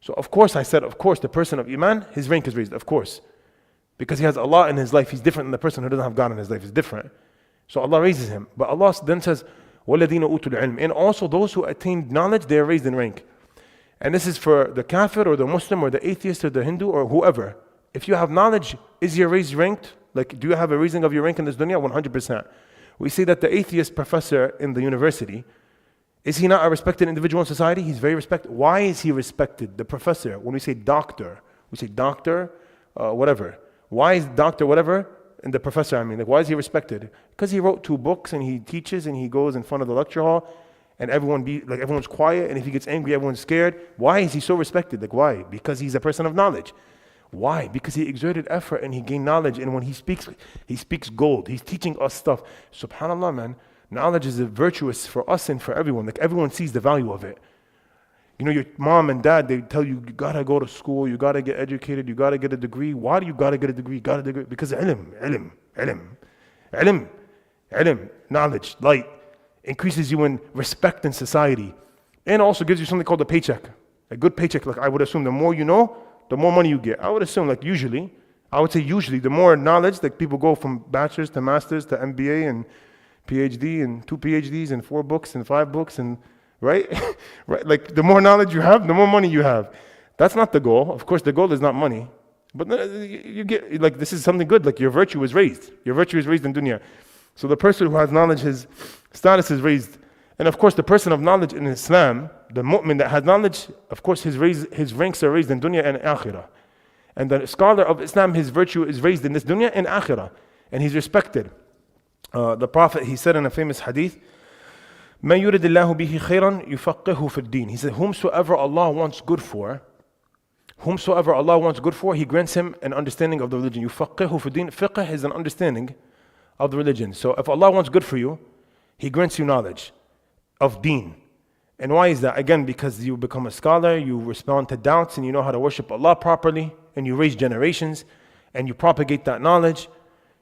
So of course I said, of course, the person of iman, his rank is raised, of course. Because he has Allah in his life, he's different than the person who doesn't have God in his life, he's different. So Allah raises him. But Allah then says, وَالَّذِينَ أُوتُوا الْعِلْمِ. And also those who attained knowledge, they are raised in rank. And this is for the kafir or the Muslim or the atheist or the Hindu or whoever. If you have knowledge, is your raised ranked? Like, do you have a raising of your rank in this dunya? 100%. We see that the atheist professor in the university, is he not a respected individual in society? He's very respected. Why is he respected? The professor, when we say doctor, whatever. Why is doctor whatever? And the professor, I mean, like, why is he respected? Because he wrote 2 books and he teaches and he goes in front of the lecture hall and everyone's quiet, and if he gets angry, everyone's scared. Why is he so respected? Like, why? Because he's a person of knowledge. Why? Because he exerted effort and he gained knowledge, and when he speaks gold. He's teaching us stuff. SubhanAllah, man. Knowledge is virtuous for us and for everyone. Like, everyone sees the value of it. You know, your mom and dad, they tell you, you gotta go to school, you gotta get educated, you gotta get a degree. Why do you gotta get a degree? Because ilm, knowledge, light, increases you in respect in society, and also gives you something called a paycheck. A good paycheck. Like, I would assume the more you know, the more money you get. I would assume, like, I would say usually, the more knowledge, like, people go from bachelor's to master's to MBA and PhD and 2 PhDs and 4 books and 5 books, and right? Right? Like, the more knowledge you have, the more money you have. That's not the goal. Of course, the goal is not money. But you get, like, this is something good. Like, your virtue is raised. Your virtue is raised in dunya. So the person who has knowledge, his status is raised. And of course, the person of knowledge in Islam, the mu'min that has knowledge, of course, his ranks are raised in dunya and akhirah. And the scholar of Islam, his virtue is raised in this dunya and akhirah. And he's respected. The Prophet, he said in a famous hadith, مَنْ يُرِدِ اللَّهُ بِهِ خَيْرًا يُفَقِّهُ فِي الدِّينِ. He said, whomsoever Allah wants good for, He grants him an understanding of the religion. يُفَقِّهُ فِي الدِّينِ. Fiqh is an understanding of the religion. So if Allah wants good for you, He grants you knowledge of deen. And why is that? Again, because you become a scholar, you respond to doubts, and you know how to worship Allah properly, and you raise generations, and you propagate that knowledge,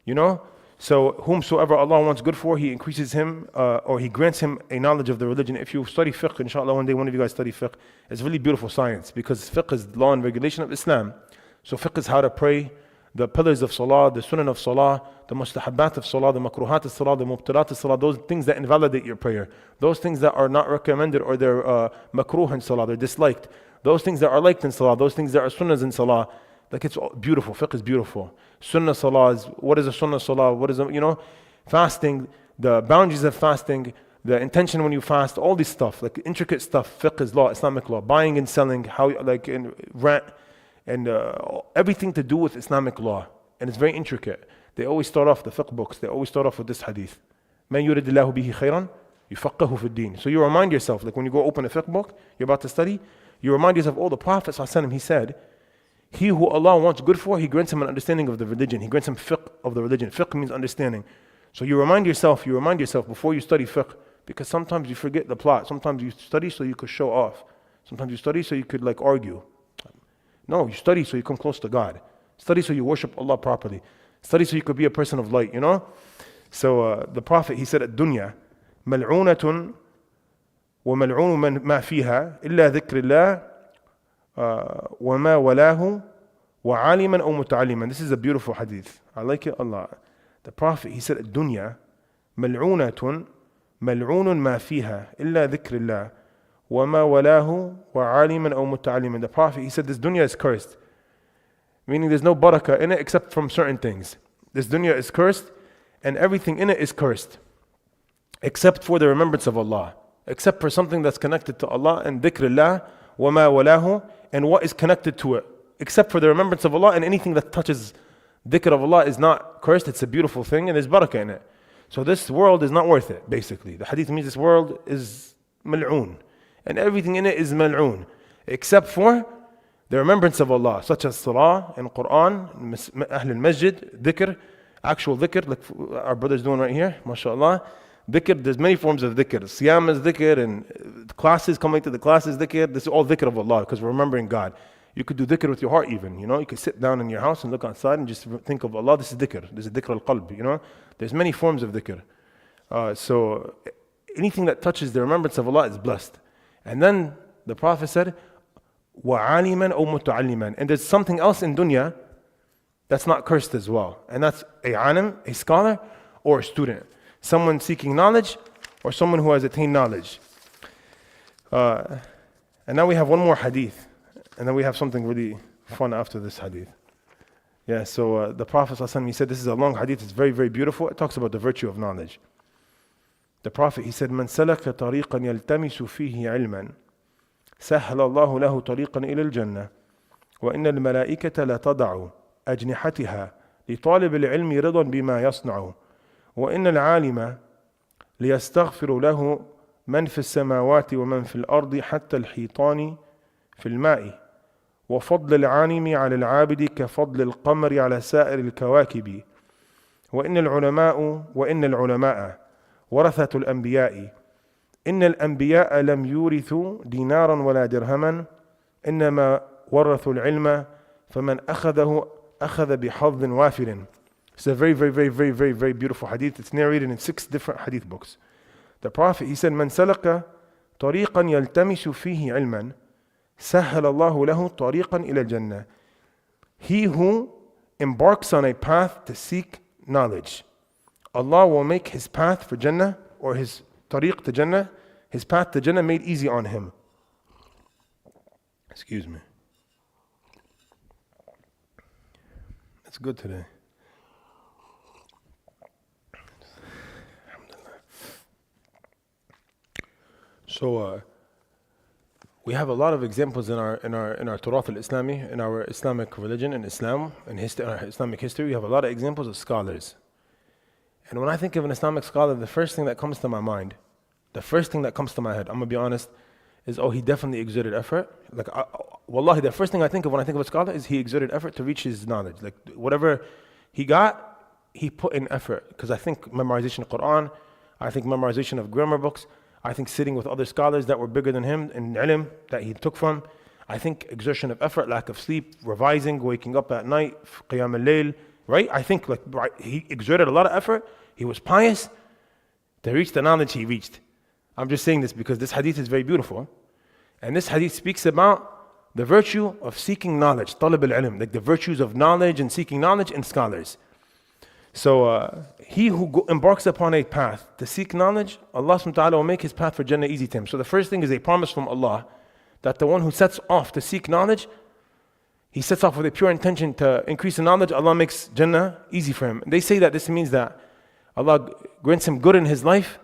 you know? So whomsoever Allah wants good for, He increases him, or He grants him a knowledge of the religion. If you study fiqh, inshallah, one day one of you guys study fiqh, it's really beautiful science, because fiqh is law and regulation of Islam. So fiqh is how to pray, the pillars of salah, the sunan of salah, the mustahabbat of salah, the makruhat of salah, the mubtilat of salah, those things that invalidate your prayer, those things that are not recommended or they're makruh in salah, they're disliked, those things that are liked in salah, those things that are sunnahs in salah. Like, it's beautiful. Fiqh is beautiful. Sunnah salah is, what is a sunnah salah? What is, fasting, the boundaries of fasting, the intention when you fast, all this stuff, like intricate stuff. Fiqh is law, Islamic law, buying and selling, how, like, in rent, and everything to do with Islamic law. And it's very intricate. They always start off the fiqh books, they always start off with this hadith. مَنْ يُرِدِ اللَّهُ بِهِ خَيْرًا يفقهه في الدين. So you remind yourself, like when you go open a fiqh book, you're about to study, you remind yourself, oh, the Prophet ﷺ, he said, he who Allah wants good for, he grants him an understanding of the religion. He grants him fiqh of the religion. Fiqh means understanding. So you remind yourself before you study fiqh, because sometimes you forget the plot. Sometimes you study so you could show off. Sometimes you study so you could like argue. No, you study so you come close to God. Study so you worship Allah properly. Study so you could be a person of light, you know? So the Prophet, he said, الدنيا ملعونة وملعون ما فيها إلا ذكر الله وما ولاه وعالما أو متعلما. This is a beautiful hadith. I like it a lot. The Prophet, he said, الدنيا ملعونة ملعون ما فيها إلا ذكر الله وما ولاه وعالما أو متعلما. The Prophet, he said, this dunya is cursed. Meaning there's no barakah in it except from certain things. This dunya is cursed and everything in it is cursed. Except for the remembrance of Allah. Except for something that's connected to Allah and dhikrullah, wama walahu, and what is connected to it. Except for the remembrance of Allah, and anything that touches dhikr of Allah is not cursed. It's a beautiful thing and there's barakah in it. So this world is not worth it, basically. The hadith means this world is mal'oon. And everything in it is mal'oon. Except for the remembrance of Allah, such as salah and Quran, Ahl al-Masjid, dhikr, actual dhikr, like our brothers doing right here, mashallah. Dhikr, there's many forms of dhikr. Siyam is dhikr, and classes, coming to the classes dhikr. This is all dhikr of Allah, because we're remembering God. You could do dhikr with your heart even, you know. You could sit down in your house and look outside and just think of Allah. This is dhikr. This is dhikr al-qalb, you know. There's many forms of dhikr. So anything that touches the remembrance of Allah is blessed. And then the Prophet said, وَعَالِمًا أَوْ مُتَعَلِّمًا. And there's something else in dunya that's not cursed as well. And that's a alim, a scholar, or a student. Someone seeking knowledge, or someone who has attained knowledge. And now we have one more hadith. And then we have something really fun after this hadith. Yeah, so the Prophet ﷺ, he said, this is a long hadith, it's very, very beautiful. It talks about the virtue of knowledge. The Prophet, he said, مَنْ سَلَكَ طَرِيقًا يَلْتَمِسُ فِيهِ عِلْمًا سَهَّلَ اللَّهُ لَهُ طَرِيقًا إِلَى الْجَنَّةِ وَإِنَّ الْمَلَائِكَةَ لَتَضَعُ أَجْنِحَتِهَا لِطَالِبِ الْعِلْمِ رِضًا بِمَا يَصْنَعُ وإن العالم ليستغفر له من في السماوات ومن في الأرض حتى الحيطان في الماء وفضل العالم على العابد كفضل القمر على سائر الكواكب وإن العلماء ورثة الأنبياء إن الأنبياء لم يورثوا دينارا ولا درهما إنما ورثوا العلم فمن أخذه أخذ بحظ وافر. It's a very, very, very, very, very, very beautiful hadith. It's narrated in 6 different hadith books. The Prophet, he said, من سلك طريقا يلتمس فيه علما سهل الله له طريقا إلى الجنة. He who embarks on a path to seek knowledge, Allah will make his path for Jannah, or his tariq to Jannah, his path to Jannah made easy on him. Excuse me. It's good today. So we have a lot of examples in our Turath al-Islami, in our Islamic religion, in Islam, in our Islamic history. We have a lot of examples of scholars. And when I think of an Islamic scholar, the first thing that comes to my mind, the first thing that comes to my head, I'm going to be honest, is, oh, he definitely exerted effort. Like, wallahi, the first thing I think of when I think of a scholar is he exerted effort to reach his knowledge. Like, whatever he got, he put in effort. Because I think memorization of Quran, I think memorization of grammar books, I think sitting with other scholars that were bigger than him in ilm that he took from, I think exertion of effort, lack of sleep, revising, waking up at night, qiyam al-layl, right? I think he exerted a lot of effort. He was pious to reach the knowledge he reached. I'm just saying this because this hadith is very beautiful. And this hadith speaks about the virtue of seeking knowledge, talab al-ilm, like the virtues of knowledge and seeking knowledge in scholars. So he who embarks upon a path to seek knowledge, Allah subhanahu wa ta'ala will make his path for Jannah easy to him. So the first thing is a promise from Allah that the one who sets off to seek knowledge, he sets off with a pure intention to increase in knowledge, Allah makes Jannah easy for him. And they say that this means that Allah grants him good in his life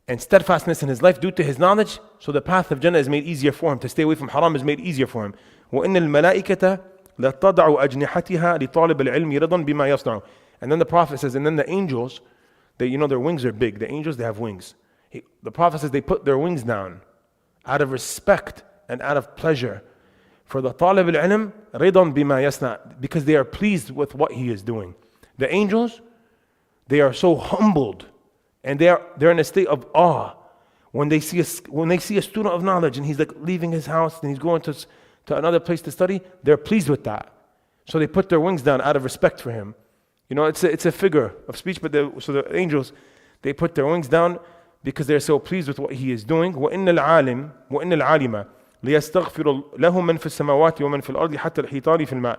and steadfastness in his life due to his knowledge, so the path of Jannah is made easier for him. To stay away from haram is made easier for him. وَإِنَّ الْمَلَائِكَةَ لَتَضَعُ أَجْنِحَتِهَا لِطَالِبِ الْعِلْمِ رِضًا بِمَا يَصْنَعُ. And then the Prophet says, and then the angels, their wings are big. The angels, they have wings. The Prophet says they put their wings down out of respect and out of pleasure for the talib al-ilm, ridan bima yasna, because they are pleased with what he is doing. The angels, they are so humbled and they're in a state of awe when they see a student of knowledge and he's like leaving his house and he's going to another place to study. They're pleased with that, so they put their wings down out of respect for him. It's a figure of speech, but so the angels, they put their wings down because they're so pleased with what he is doing. وَإِنَّ الْعَالِمَ لِيَسْتَغْفِرُ لَهُ مَنْ فِي السَّمَاوَاتِ وَمَنْ فِي الْأَرْضِ حَتَّى الْحِيطَانِ فِي الْمَاءِ.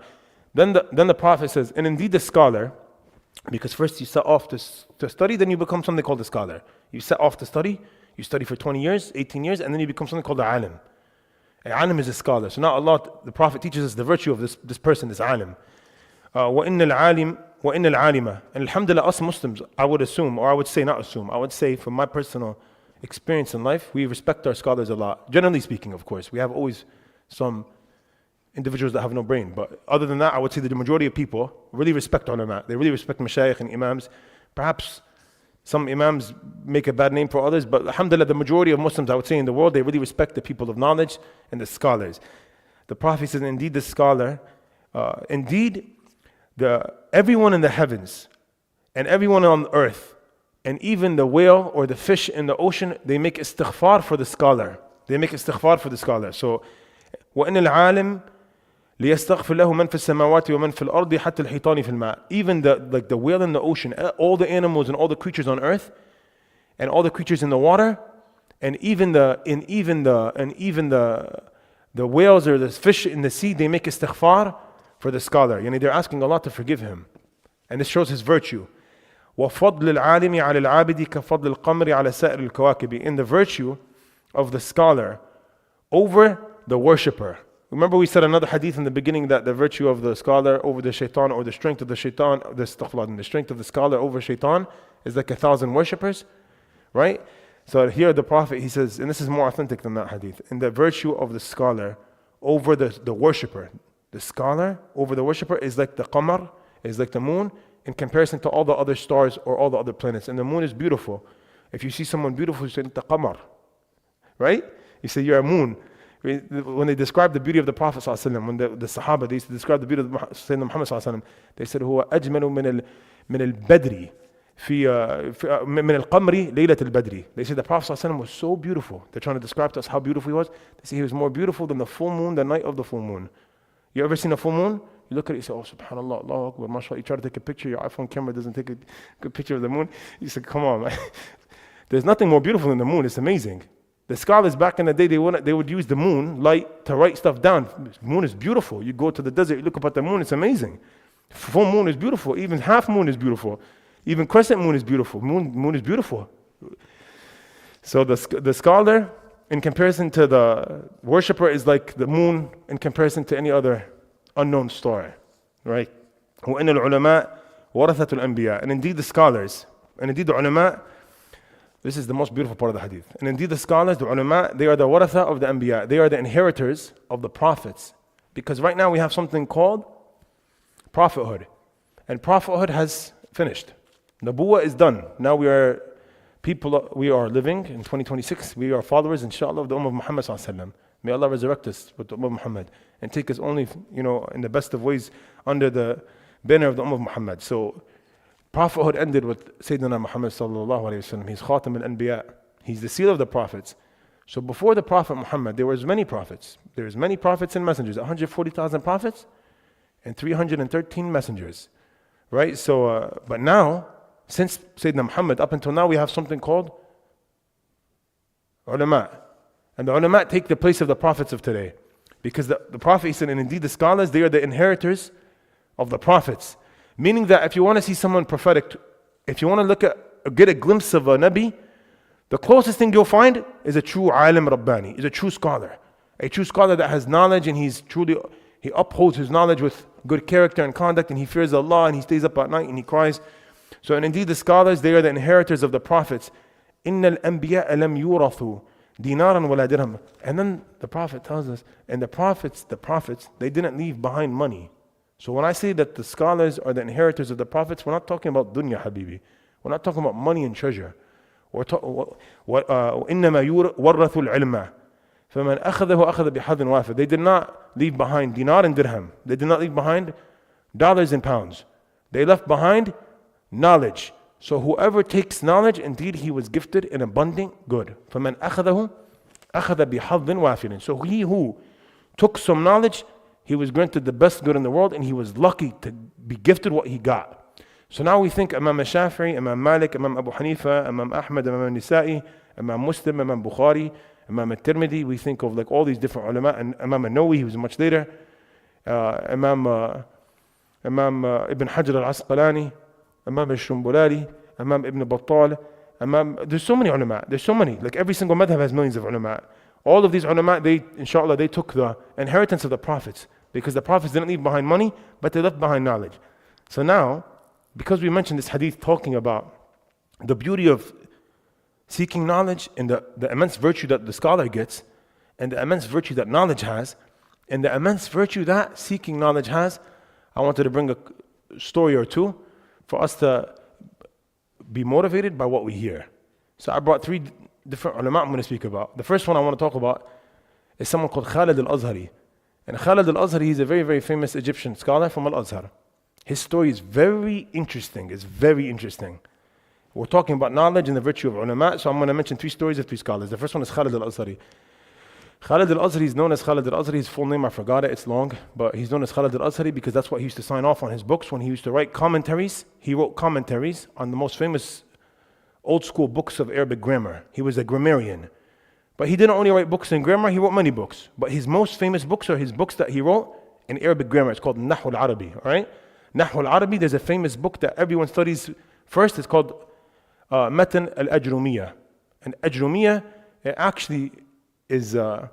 Then the Prophet says, and indeed the scholar, because first you set off to study, then you become something called a scholar. You set off to study, you study for 20 years, 18 years, and then you become something called an alim. An alim is a scholar. So now the Prophet teaches us the virtue of this person, this alim. وَإِنَّ الْعَالِمَ. And alhamdulillah, us Muslims, I would say from my personal experience in life, we respect our scholars a lot. Generally speaking, of course. We have always some individuals that have no brain. But other than that, I would say that the majority of people really respect ulama. They really respect mashayikh and imams. Perhaps some imams make a bad name for others, but alhamdulillah, the majority of Muslims, I would say, in the world, they really respect the people of knowledge and the scholars. The Prophet says, indeed the scholar, everyone in the heavens and everyone on earth, and even the whale or the fish in the ocean, they make istighfar for the scholar. So, وَإِنَّ الْعَالِمِ لِيَسْتَغْفِرْ لَهُ مَنْ فِي السَّمَاوَاتِ وَمَنْ فِي الْأَرْضِ حَتَّى الْحِيطَانِ فِي الْمَاءِ. Even the whale in the ocean, all the animals and all the creatures on earth, and all the creatures in the water, and even the whales or the fish in the sea, they make istighfar for the scholar. They're asking Allah to forgive him, and this shows his virtue. وَفَضْلِ الْعَالِمِ عَلَى الْعَابِدِ كَفَضْلِ الْقَمْرِ عَلى سَائِرِ الْكَوَاكِبِ. In the virtue of the scholar over the worshipper. Remember we said another hadith in the beginning that the virtue of the scholar over the shaitan, or the strength of the shaitan, the strength of the scholar over shaitan is like 1,000 worshippers, right? So here the Prophet, he says, and this is more authentic than that hadith, in the virtue of the scholar over the worshipper. The scholar over the worshipper is like the qamar, is like the moon, in comparison to all the other stars or all the other planets. And the moon is beautiful. If you see someone beautiful, you say, "Anta qamar," right? You say, "You're a moon." When they describe the beauty of the Prophet ﷺ, when the Sahaba, they used to describe the beauty of Sayyidina Muhammad ﷺ, they said, "Huwa ajmalu min al-badri min al-qamri laylat al-badri." They said the Prophet ﷺ was so beautiful. They're trying to describe to us how beautiful he was. They say he was more beautiful than the full moon, the night of the full moon. You ever seen a full moon? You look at it, you say, "Oh, subhanallah, Allahu Akbar, mashallah." You try to take a picture, your iPhone camera doesn't take a good picture of the moon. You say, "Come on, man." There's nothing more beautiful than the moon. It's amazing. The scholars back in the day, they would use the moon light to write stuff down. The moon is beautiful. You go to the desert, you look up at the moon, it's amazing. Full moon is beautiful. Even half moon is beautiful. Even crescent moon is beautiful. Moon is beautiful. So the scholar, in comparison to the worshipper, is like the moon in comparison to any other unknown star, right? وَإِنَّ الْعُلَمَاء وَرَثَةُ الْأَنْبِيَاء. And indeed the scholars, and indeed the ulama, this is the most beautiful part of the hadith. And indeed the scholars, the ulama, they are the waratha of the anbiya. They are the inheritors of the prophets. Because right now we have something called prophethood. And prophethood has finished. Nabuwah is done. Now we are living in 2026. We are followers, inshallah, of the Ummah of Muhammad sallallahu alaihi wasallam. May Allah resurrect us with the Ummah of Muhammad and take us only, in the best of ways under the banner of the Ummah of Muhammad. So prophethood ended with Sayyidina Muhammad sallallahu alayhi wasallam. He's Khatam al-Anbiya. He's the seal of the prophets. So before the Prophet Muhammad, there was many prophets. There's many prophets and messengers. 140,000 prophets and 313 messengers, right? So, but now, since Sayyidina Muhammad, up until now, we have something called ulama. And the ulama take the place of the prophets of today. Because the Prophet, he said, and indeed the scholars, they are the inheritors of the prophets. Meaning that if you want to see someone prophetic, if you want to get a glimpse of a Nabi, the closest thing you'll find is a true alim Rabbani, is a true scholar. A true scholar that has knowledge and he upholds his knowledge with good character and conduct, and he fears Allah and he stays up at night and he cries. So, and indeed the scholars, they are the inheritors of the prophets. إِنَّ الْأَنْبِيَاءَ لَمْ يُورَثُوا دِينَارًا وَلَا دِرْهَمًا. And then the Prophet tells us, and the prophets, they didn't leave behind money. So when I say that the scholars are the inheritors of the prophets, we're not talking about dunya, habibi. We're not talking about money and treasure. وَإِنَّمَا وَرَّثُوا الْعِلْمَ فَمَنْ أَخَذَهُ أَخَذَ بِحَظٍ وَافِرٍ. They did not leave behind dinar and dirham. They did not leave behind dollars and pounds. They left behind knowledge. So whoever takes knowledge, indeed he was gifted in abundant good. فَمَنْ أَخَذَهُ أَخَذَ بِحَظٍ وَافِرٍ. So he who took some knowledge, he was granted the best good in the world, and he was lucky to be gifted what he got. So now we think Imam Shafi'i, Imam Malik, Imam Abu Hanifa, Imam Ahmad, Imam Nisa'i, Imam Muslim, Imam Bukhari, Imam al-Tirmidhi. We think of like all these different ulama, and Imam al-Nawawi, he was much later, Imam Ibn Hajar al-Asqalani, Imam al-Shumbulali, Imam Ibn Battal, there's so many ulama, there's so many, like every single madhab has millions of ulama. All of these ulama, inshallah, they took the inheritance of the prophets, because the prophets didn't leave behind money, but they left behind knowledge. So now, because we mentioned this hadith talking about the beauty of seeking knowledge and the immense virtue that the scholar gets, and the immense virtue that knowledge has, and the immense virtue that seeking knowledge has, I wanted to bring a story or two for us to be motivated by what we hear. So I brought 3 different ulama I'm going to speak about. The first one I want to talk about is someone called Khalid al-Azhari. And Khalid al-Azhari, he's a very, very famous Egyptian scholar from Al-Azhar. His story is very interesting. It's very interesting. We're talking about knowledge and the virtue of ulama, so I'm going to mention 3 stories of 3 scholars. The first one is Khalid al-Azhari. Khalid al-Azhari is known as Khalid al-Azhari. His full name, I forgot it, it's long, but he's known as Khalid al-Azhari because that's what he used to sign off on his books when he used to write commentaries. He wrote commentaries on the most famous old school books of Arabic grammar. He was a grammarian. But he didn't only write books in grammar, he wrote many books. But his most famous books are his books that he wrote in Arabic grammar. It's called Nahu al-Arabi, all right? Nahu al-Arabi, there's a famous book that everyone studies first. It's called Matan al-Ajrumiyya. And Ajrumiyya, it actually is the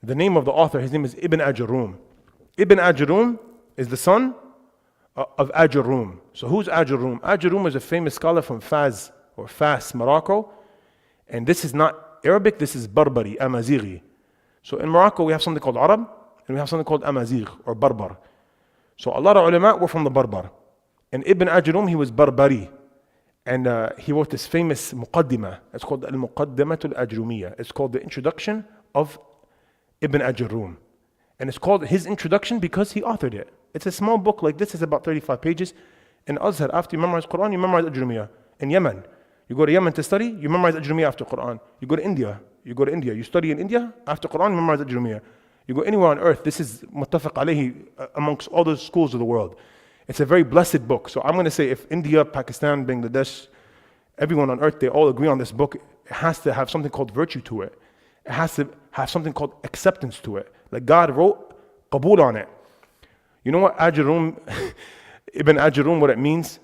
name of the author. His name is Ibn Ajurrum. Ibn Ajurrum is the son of Ajurrum. So who's Ajurrum? Ajurrum is a famous scholar from Faz, or Fas, Morocco. And this is not Arabic, this is Barbari, Amazighi. So in Morocco we have something called Arab, and we have something called Amazigh, or Barbar. So a lot of ulama were from the Barbar. And Ibn Ajurrum, he was Barbari. And he wrote this famous muqaddimah. It's called Al-Muqaddimatul Ajrumiyya. It's called the introduction of Ibn Ajurrum. And it's called his introduction because he authored it. It's a small book like this, it's about 35 pages. In Azhar, after you memorize Quran, you memorize Ajrumiyya. In Yemen, you go to Yemen to study, you memorize Ajrumiyya after Quran. You go to India, you study in India, after Quran, you memorize Ajrumiyya. You go anywhere on earth, this is muttafaq alayhi amongst all the schools of the world. It's a very blessed book. So I'm going to say if India, Pakistan, Bangladesh, everyone on earth, they all agree on this book, it has to have something called virtue to it. It has to have something called acceptance to it. Like God wrote qabool on it. You know what Ajurrum, Ibn Ajurrum, what it means?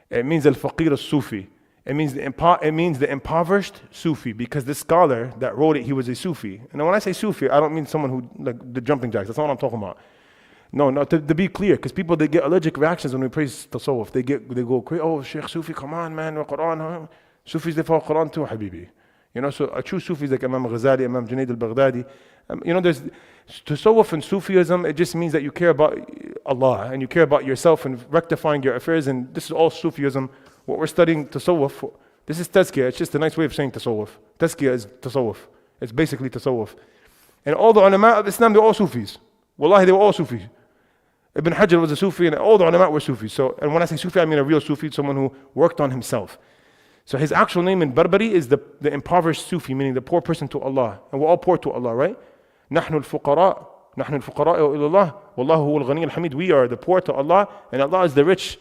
It means al-faqir al-Sufi. It means the impoverished Sufi, because this scholar that wrote it, he was a Sufi. And when I say Sufi, I don't mean someone who, like the jumping jacks, that's not what I'm talking about. No, to be clear, because people, they get allergic reactions when we praise tasawwuf. They go crazy, oh, Shaykh Sufi, come on, man, Quran, huh? Sufis, they follow Quran too, habibi. You know, so a true Sufi is like Imam Ghazali, Imam Junaid al-Baghdadi. You know, there's tasawwuf and Sufism, it just means that you care about Allah, and you care about yourself and rectifying your affairs, and this is all Sufism. What we're studying tasawwuf, this is Tazkiyah, it's just a nice way of saying tasawwuf. Tazkiyah is tasawwuf. It's basically tasawwuf. And all the ulama of Islam, they're all Sufis. Wallahi, they were all Sufis. Ibn Hajar was a Sufi, and all the ulama were Sufis. So, and when I say Sufi, I mean a real Sufi, someone who worked on himself. So his actual name in Barbari is the impoverished Sufi, meaning the poor person to Allah. And we're all poor to Allah, right? نحن الفقراء إلى الله والله هو الغني الحميد. We are the poor to Allah, and Allah is the rich.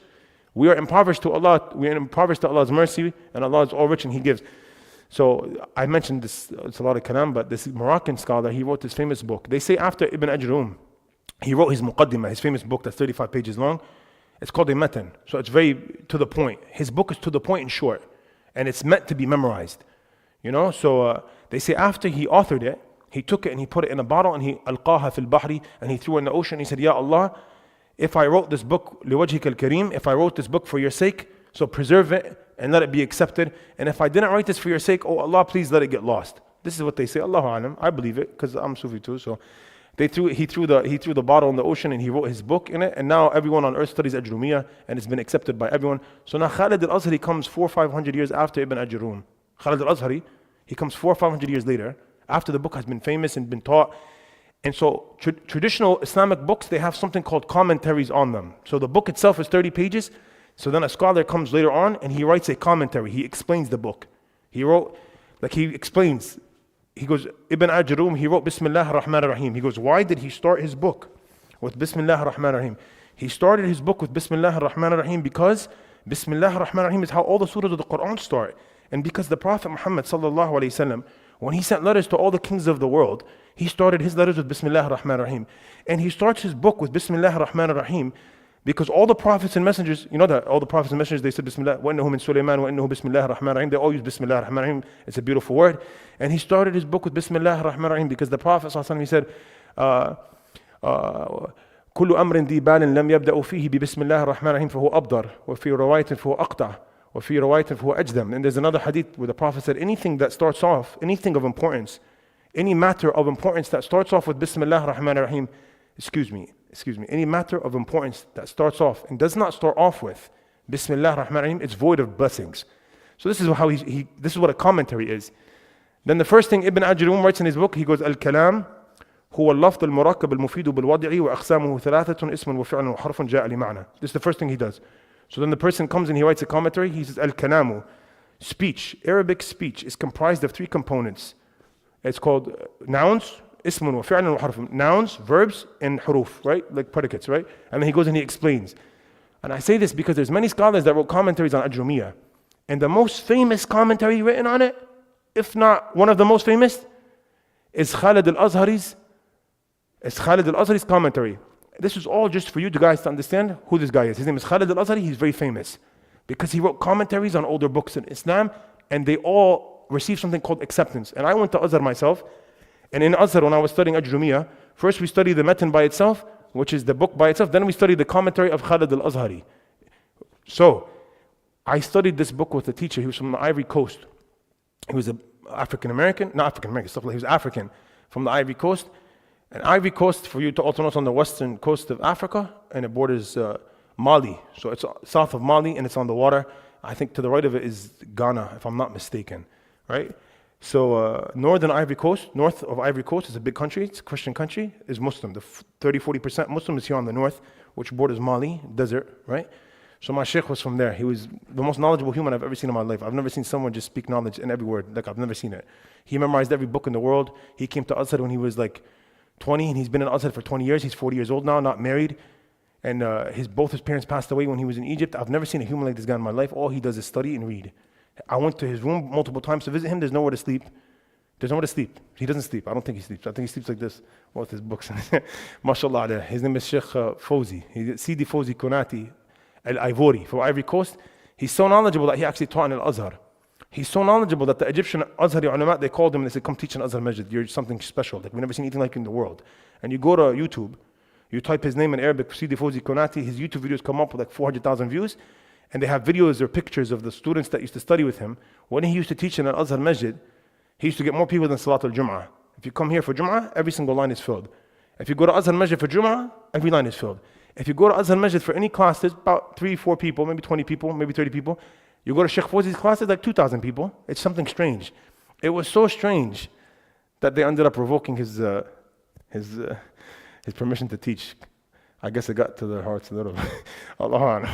We are impoverished to Allah. We are impoverished to Allah's mercy, and Allah is all rich and He gives. So I mentioned this, it's a lot of kalam, but this Moroccan scholar, he wrote this famous book. They say after Ibn Ajurrum, he wrote his Muqaddimah, his famous book that's 35 pages long. It's called a Matan. So it's very to the point. His book is to the point and short. And it's meant to be memorized. You know, so they say after he authored it, he took it and he put it in a bottle and he alqaha fil bahri, and he threw it in the ocean. He said, Ya Allah, if I wrote this book, liwajhika al-kareem, if I wrote this book for your sake, so preserve it and let it be accepted. And if I didn't write this for your sake, oh Allah, please let it get lost. This is what they say. Allahu alam. I believe it because I'm Sufi too. So he threw the bottle in the ocean and he wrote his book in it, and now everyone on earth studies Ajrumiyya and it's been accepted by everyone. So now Khalid al-Azhari comes 400-500 years after Ibn Ajurrum. Khalid al-Azhari, he comes 400 or 500 years later, after the book has been famous and been taught. And so traditional Islamic books, they have something called commentaries on them. So the book itself is 30 pages. So then a scholar comes later on and he writes a commentary. He explains the book. He explains. He goes, Ibn Ajrum, he wrote Bismillah ar-Rahman ar-Rahim. He goes, why did he start his book with Bismillah ar-Rahman ar-Rahim? He started his book with Bismillah ar-Rahman ar-Rahim because Bismillah ar-Rahman ar-Rahim is how all the surahs of the Quran start. And because the Prophet Muhammad sallallahu alayhi wasallam, when he sent letters to all the kings of the world, he started his letters with Bismillah ar-Rahman ar-Rahim. And he starts his book with Bismillah ar-Rahman ar-Rahim because all the prophets and messengers, you know that all the prophets and messengers, they said Bismillah, وَإِنَّهُ مِن سُلَيْمَانَ وَإِنَّهُ Bismillah ar-Rahman ar-Rahim. They all use Bismillah ar-Rahman ar-Rahim. It's a beautiful word. And he started his book with Bismillah ar-Rahman ar-Rahim because the Prophet sallallahu alayhi wasallam, he said, كل أمر ذي بال لم يبدأ فيه ببسم الله الرحمن الرحيم فهو أبضر وفي رواية فهو أقطع وفي رواية فهو أجدم. And there's another hadith where the Prophet said anything that starts off, anything of importance, any matter of importance that starts off with Bismillah ar-Rahman ar-Rahim, any matter of importance that starts off and does not start off with Bismillah ar-Rahman ar-Rahim, it's void of blessings. So this is how this is what a commentary is. Then the first thing Ibn Ajrum writes in his book, he goes, Al-Kalam هو اللفظ المركب المفيد بالوضع وأقسامه ثلاثة اسم وفعل وحرف جاء لمعنى. This is the first thing he does. So then the person comes and he writes a commentary. He says, Al-Kalamu, speech, Arabic speech is comprised of three components. It's called nouns, ismun wa fi'lun wa harfun. Nouns, verbs, and huruf, right? Like predicates, right? And then he goes and he explains. And I say this because there's many scholars that wrote commentaries on Ajrumiyah. And the most famous commentary written on it, if not one of the most famous, is Khalid al-Azhari's commentary. This is all just for you guys to understand who this guy is. His name is Khalid al-Azhari. He's very famous because he wrote commentaries on older books in Islam, and they all received something called acceptance. And I went to Azhar myself, and in Azhar when I was studying Ajrumiyah, first we studied the matan by itself, which is the book by itself, then we studied the commentary of Khalid al-Azhari. So I studied this book with a teacher. He was from the Ivory Coast. He was an African-American, he was African from the Ivory Coast. And Ivory Coast, for you to also know, it's on the western coast of Africa, and it borders Mali. So it's south of Mali, and it's on the water. I think to the right of it is Ghana, if I'm not mistaken, right? So north of Ivory Coast is a big country. It's a Christian country. Is Muslim. The 30-40% Muslim is here on the north, which borders Mali, desert, right? So my sheikh was from there. He was the most knowledgeable human I've ever seen in my life. I've never seen someone just speak knowledge in every word. Like I've never seen it. He memorized every book in the world. He came to Azhar when he was like 20, and he's been in Azhar for 20 years. He's 40 years old now, not married. And both his parents passed away when he was in Egypt. I've never seen a human like this guy in my life. All he does is study and read. I went to his room multiple times to visit him. There's nowhere to sleep. He doesn't sleep. I don't think he sleeps. I think he sleeps like this with his books. MashaAllah. His name is Shaykh Fawzi. Sidi Fawzi Konati Al-Ivory from Ivory Coast. He's so knowledgeable that he actually taught in Al-Azhar. He's so knowledgeable that the Egyptian Azhari ulama, they called him and they said, come teach in Azhar-Masjid. You're something special. Like we've never seen anything like you in the world. And you go to YouTube, you type his name in Arabic, Sidi Fawzi Konati, his YouTube videos come up with like 400,000 views. And they have videos or pictures of the students that used to study with him. When he used to teach in Al-Azhar-Masjid, he used to get more people than Salatul Jum'ah. If you come here for Jum'ah, every single line is filled. If you go to Azhar-Masjid for Jum'ah, every line is filled. If you go to Azhar-Masjid for any class, there's about 3-4 people, maybe 20 people, maybe 30 people. You go to Shaykh Fawzi's class, there's like 2,000 people. It's something strange. It was so strange that they ended up revoking his permission to teach. I guess it got to their hearts a little bit. Allah,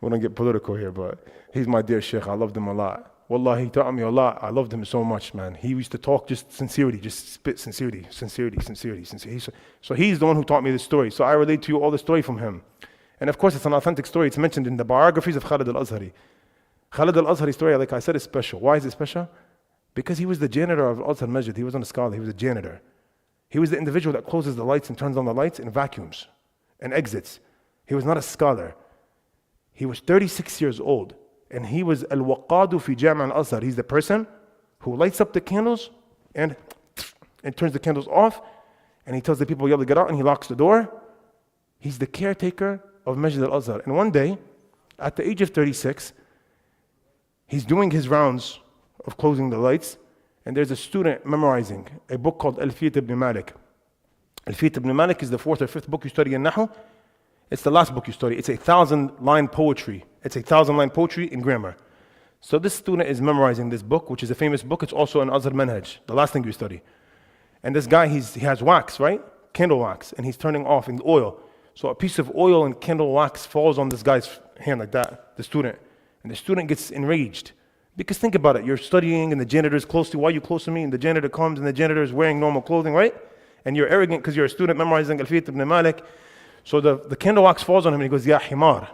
we don't get political here, but he's my dear Shaykh. I loved him a lot. Wallah, he taught me a lot. I loved him so much, man. He used to talk just sincerity, just spit sincerity. So he's the one who taught me this story. So I relate to you all the story from him. And of course, it's an authentic story. It's mentioned in the biographies of Khalid al-Azhari. Khalid al-Azhari story, like I said, is special. Why is it special? Because he was the janitor of Azhar-Masjid. He wasn't a scholar, he was a janitor. He was the individual that closes the lights and turns on the lights and vacuums and exits. He was not a scholar. He was 36 years old, and he was al-waqadu fi jam' al-Azhar. He's the person who lights up the candles and turns the candles off, and he tells the people, "Yalla, get out," and he locks the door. He's the caretaker of Masjid al-Azhar. And one day, at the age of 36, he's doing his rounds of closing the lights, and there's a student memorizing a book called Alfiyat ibn Malik. Alfiyat ibn Malik is the 4th or 5th book you study in Nahu. It's the last book you study. It's 1,000-line poetry. It's 1,000-line poetry in grammar. So this student is memorizing this book, which is a famous book. It's also an Azhar manhaj, the last thing you study. And this guy, he has wax, right? Candle wax, and he's turning off in the oil. So a piece of oil and candle wax falls on this guy's hand like that, the student. And the student gets enraged. Because think about it, you're studying and the janitor is close to you. Why are you close to me? And the janitor comes and the janitor is wearing normal clothing, right? And you're arrogant because you're a student memorizing Alfiyat ibn Malik. So the candle wax falls on him and he goes, Ya himar.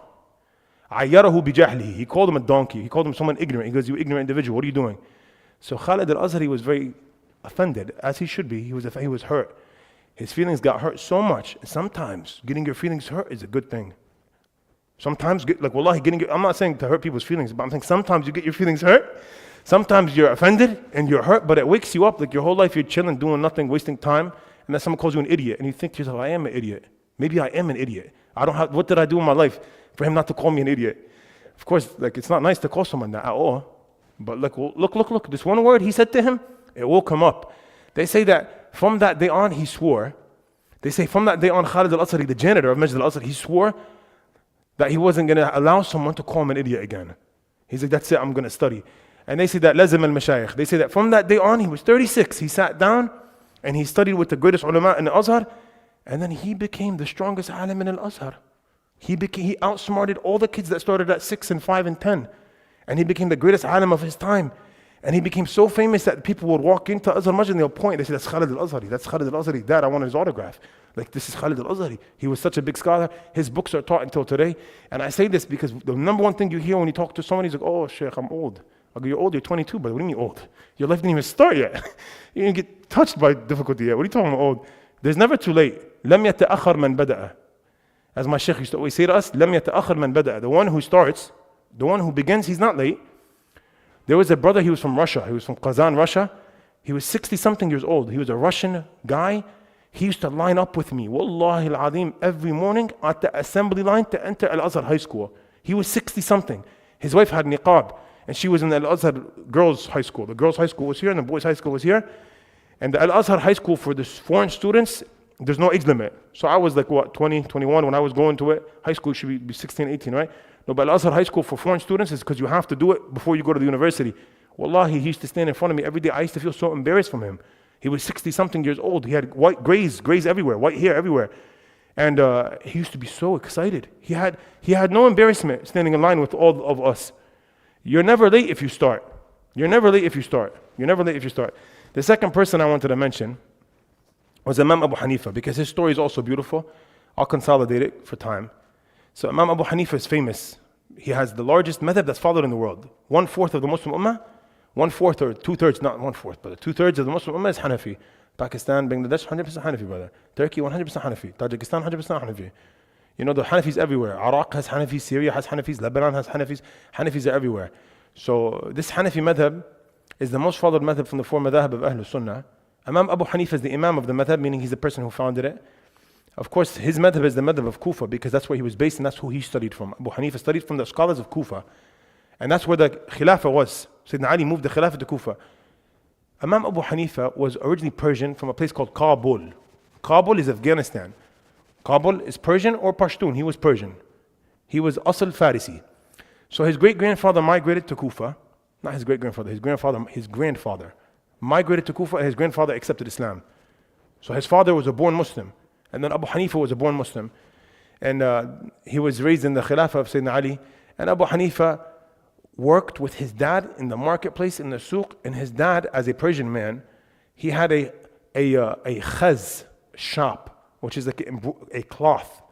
Ayyarahu bijahlihi. He called him a donkey. He called him someone ignorant. He goes, you ignorant individual, what are you doing? So Khalid al-Azhari was very offended, as he should be. He was hurt. His feelings got hurt so much. Sometimes getting your feelings hurt is a good thing. Sometimes, wallahi, I'm not saying to hurt people's feelings, but I'm saying sometimes you get your feelings hurt. Sometimes you're offended and you're hurt, but it wakes you up. Like your whole life you're chilling, doing nothing, wasting time, and then someone calls you an idiot, and you think to yourself, I am an idiot. Maybe I am an idiot. What did I do in my life for him not to call me an idiot? Of course, it's not nice to call someone that at all. But look, this one word he said to him, it will come up. They say that from that day on, he swore. They say from that day on, Khalid al-Azhari, the janitor of Masjid al-Azhar, he swore that he wasn't going to allow someone to call him an idiot again. He's like, that's it, I'm going to study. And they say that lazim al-mashayikh. They say that from that day on, he was 36. He sat down and he studied with the greatest ulama in the Azhar. And then he became the strongest alim in al-Azhar. He outsmarted all the kids that started at 6 and 5 and 10. And he became the greatest alim of his time. And he became so famous that people would walk into Azhar Masjid and they'll point. They say, that's Khalid al-Azhari. That's Khalid al-Azhari. Dad, I want his autograph. This is Khalid al-Azhari. He was such a big scholar. His books are taught until today. And I say this because the number one thing you hear when you talk to someone, he's like, oh, Shaykh, I'm old. I go, you're old, you're 22, but what do you mean old? Your life didn't even start yet. You didn't get touched by difficulty yet. What are you talking about old? There's never too late. لم يتأخر من بدأ. As my Shaykh used to always say to us, لم يتأخر من بدأ. The one who starts, the one who begins, he's not late. There was a brother, he was from Russia. He was from Kazan, Russia. He was 60-something years old. He was a Russian guy. He used to line up with me, wallahi al-azim, every morning at the assembly line to enter Al-Azhar High School. He was 60-something. His wife had niqab, and she was in the Al-Azhar girls' high school. The girls' high school was here, and the boys' high school was here. And the Al-Azhar High School for the foreign students, there's no age limit. So I was 20, 21 when I was going to it. High school should be 16, 18, right? No, but Al-Azhar High School for foreign students is because you have to do it before you go to the university. Wallahi, he used to stand in front of me every day. I used to feel so embarrassed from him. He was 60-something years old. He had white grays everywhere, white hair everywhere. And he used to be so excited. He had no embarrassment standing in line with all of us. You're never late if you start. You're never late if you start. You're never late if you start. The second person I wanted to mention was Imam Abu Hanifa, because his story is also beautiful. I'll consolidate it for time. So Imam Abu Hanifa is famous. He has the largest madhab that's followed in the world. 1/4 of the Muslim Ummah, 1/4 or 2/3, not 1/4, but 2/3 of the Muslim Ummah is Hanafi. Pakistan, Bangladesh, 100% Hanafi, brother. Turkey, 100% Hanafi. Tajikistan, 100% Hanafi. You know, the Hanafis everywhere. Iraq has Hanafis, Syria has Hanafis, Lebanon has Hanafis. Hanafis are everywhere. So this Hanafi madhab is the most followed madhab from the four madhab of Ahlul Sunnah. Imam Abu Hanifa is the imam of the madhab, meaning he's the person who founded it. Of course, his madhab is the madhab of Kufa, because that's where he was based and that's who he studied from. Abu Hanifa studied from the scholars of Kufa. And that's where the Khilafah was. Sayyidina Ali moved the Khilafah to Kufa. Imam Abu Hanifa was originally Persian from a place called Kabul. Kabul is Afghanistan. Kabul is Persian or Pashtun. He was Persian. He was Asl Farisi. So his great-grandfather migrated to Kufa. Not his great-grandfather, his grandfather migrated to Kufa, and his grandfather accepted Islam. So his father was a born Muslim. And then Abu Hanifa was a born Muslim. And he was raised in the Khilafah of Sayyidina Ali. And Abu Hanifa worked with his dad in the marketplace, in the souk. And his dad, as a Persian man, he had a khaz shop, which is like a cloth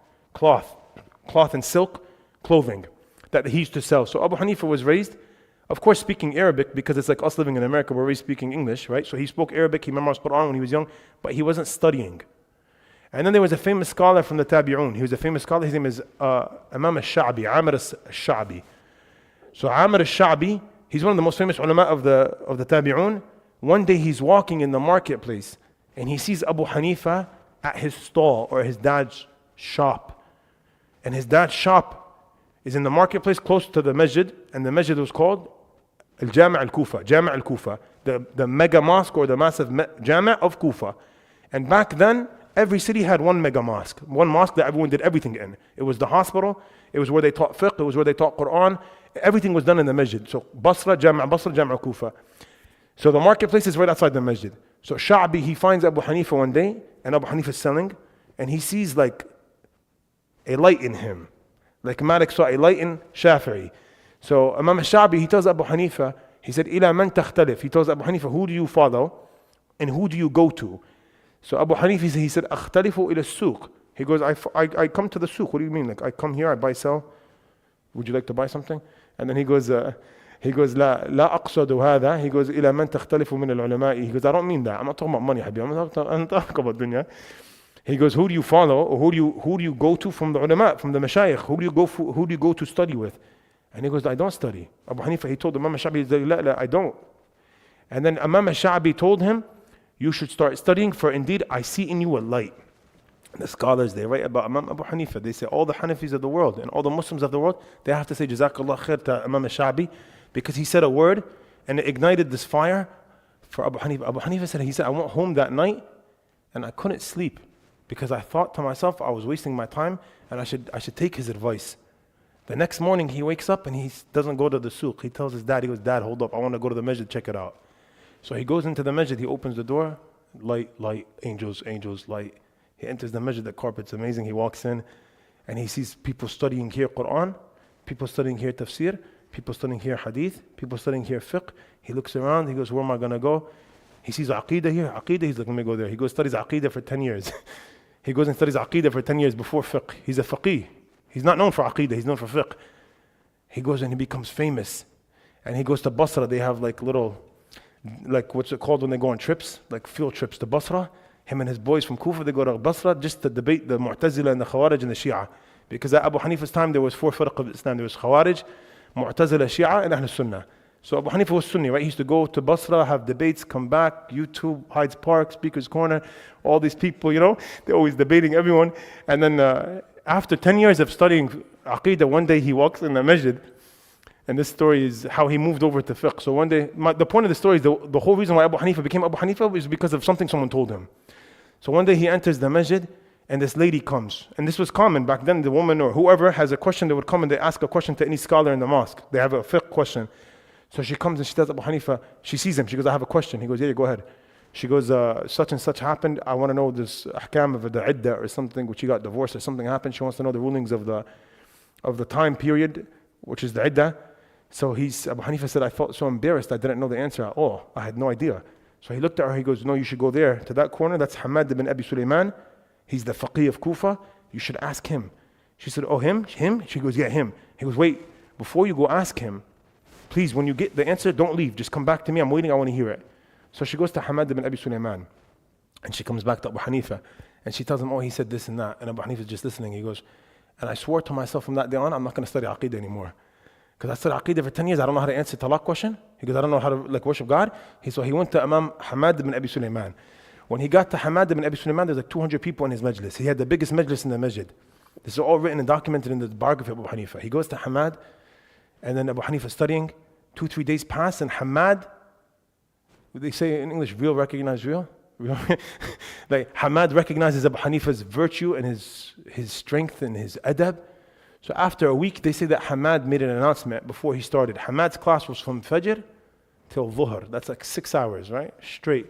and silk clothing that he used to sell. So Abu Hanifa was raised, of course, speaking Arabic, because it's like us living in America, we're raised speaking English, right? So he spoke Arabic, he memorized Quran when he was young, but he wasn't studying. And then there was a famous scholar from the Tabi'un. He was a famous scholar. His name is Imam al-Sha'bi, Amr al-Sha'bi. So Amr al-Sha'bi, he's one of the most famous ulama of the Tabi'un. One day he's walking in the marketplace and he sees Abu Hanifa at his stall or his dad's shop. And his dad's shop is in the marketplace close to the masjid, and the masjid was called Al-Jami' al-Kufa, Jami' al-Kufa, the mega mosque or the massive Jami' of Kufa. And back then, Every city had one mega mosque, one mosque that everyone did everything in. It was the hospital, it was where they taught fiqh, it was where they taught Quran. Everything was done in the masjid. So Basra, Jama' Kufa. So the marketplace is right outside the masjid. So Sha'bi, he finds Abu Hanifa one day, and Abu Hanifa is selling, and he sees like a light in him. Like Malik saw a light in Shafi'i. So Imam Sha'bi, he tells Abu Hanifa, he said, Ila man takhtalif. He tells Abu Hanifa, who do you follow and who do you go to? So Abu Hanifa, he said, akhtalifu ila suq. He goes, I come to the suq. What do you mean? Like I come here, I buy, sell. Would you like to buy something? And then he goes, لا أقصد هذا. He goes, إلى من تختلف من العلماء. He goes, I don't mean that. I'm not talking about money, حبيبي. I'm talking about dunya. He goes, who do you follow, or who do you go to from the ulama, from the mashayikh? Who do you go to study with? And he goes, I don't study. Abu Hanifa, he told Imam Sha'bi, لا, I don't. And then Imam Sha'bi told him, you should start studying, for indeed I see in you a light. The scholars, they write about Imam Abu Hanifa. They say all the Hanafis of the world and all the Muslims of the world, they have to say Jazakallah khair to Imam Sha'bi, because he said a word and it ignited this fire for Abu Hanifa. Abu Hanifa said, he said, I went home that night and I couldn't sleep because I thought to myself I was wasting my time and I should take his advice. The next morning he wakes up and he doesn't go to the suq. He tells his dad, he goes, Dad, hold up, I want to go to the masjid, check it out. So he goes into the masjid, he opens the door, light, angels, light. He enters the masjid, the carpet's amazing. He walks in and he sees people studying here Quran, people studying here tafsir, people studying here hadith, people studying here fiqh. He looks around, he goes, where am I going to go? He sees Aqidah here, he's like, let me go there. He goes, studies Aqidah for 10 years. He goes and studies Aqidah for 10 years before fiqh. He's a faqih. He's not known for Aqidah, he's known for fiqh. He goes and he becomes famous. And he goes to Basra, they have like little, like what's it called when they go on trips? Like field trips to Basra. Him and his boys from Kufa, they go to Basra just to debate the Mu'tazila and the Khawarij and the Shia. Because at Abu Hanifa's time, there was 4 firq of Islam. There was Khawarij, Mu'tazila, Shia, and Ahl Sunnah. So Abu Hanifa was Sunni, right? He used to go to Basra, have debates, come back, YouTube, Hyde's Park, Speaker's Corner, all these people, they're always debating everyone. And then after 10 years of studying Aqidah, one day he walks in the masjid, and this story is how he moved over to fiqh. So one day, the point of the story is the whole reason why Abu Hanifa became Abu Hanifa is because of something someone told him. So one day he enters the masjid and this lady comes. And this was common back then. The woman or whoever has a question, they would come and they ask a question to any scholar in the mosque. They have a fiqh question. So she comes and she tells Abu Hanifa, she sees him, she goes, I have a question. He goes, yeah, go ahead. She goes, such and such happened. I want to know this ahkam of the iddah or something, which he got divorced or something happened. She wants to know the rulings of the time period, which is the iddah. So Abu Hanifa said, I felt so embarrassed, I didn't know the answer at all. I had no idea. So he looked at her, he goes, no, you should go there, to that corner, that's Hamad ibn Abi Sulaiman. He's the faqih of Kufa. You should ask him. She said, oh, him? She goes, yeah, him. He goes, wait, before you go ask him, please, when you get the answer, don't leave. Just come back to me, I'm waiting, I want to hear it. So she goes to Hamad ibn Abi Sulaiman. And she comes back to Abu Hanifa. And she tells him, oh, he said this and that. And Abu Hanifa is just listening. He goes, and I swore to myself from that day on, I'm not going to study Aqidah anymore. Because I studied Aqidah for 10 years, I don't know how to answer talaq question. He goes, I don't know how to worship God. So he went to Imam Hamad ibn Abi Sulaiman. When he got to Hamad ibn Abi Sulaiman, there's like 200 people in his majlis. He had the biggest majlis in the masjid. This is all written and documented in the biography of Abu Hanifa. He goes to Hamad, and then Abu Hanifa studying. 2-3 days pass, and Hamad, they say in English, real recognize real? Like Hamad recognizes Abu Hanifa's virtue and his strength and his adab. So after a week, they say that Hamad made an announcement before he started. Hamad's class was from Fajr till Dhuhr. That's like 6 hours, right? Straight.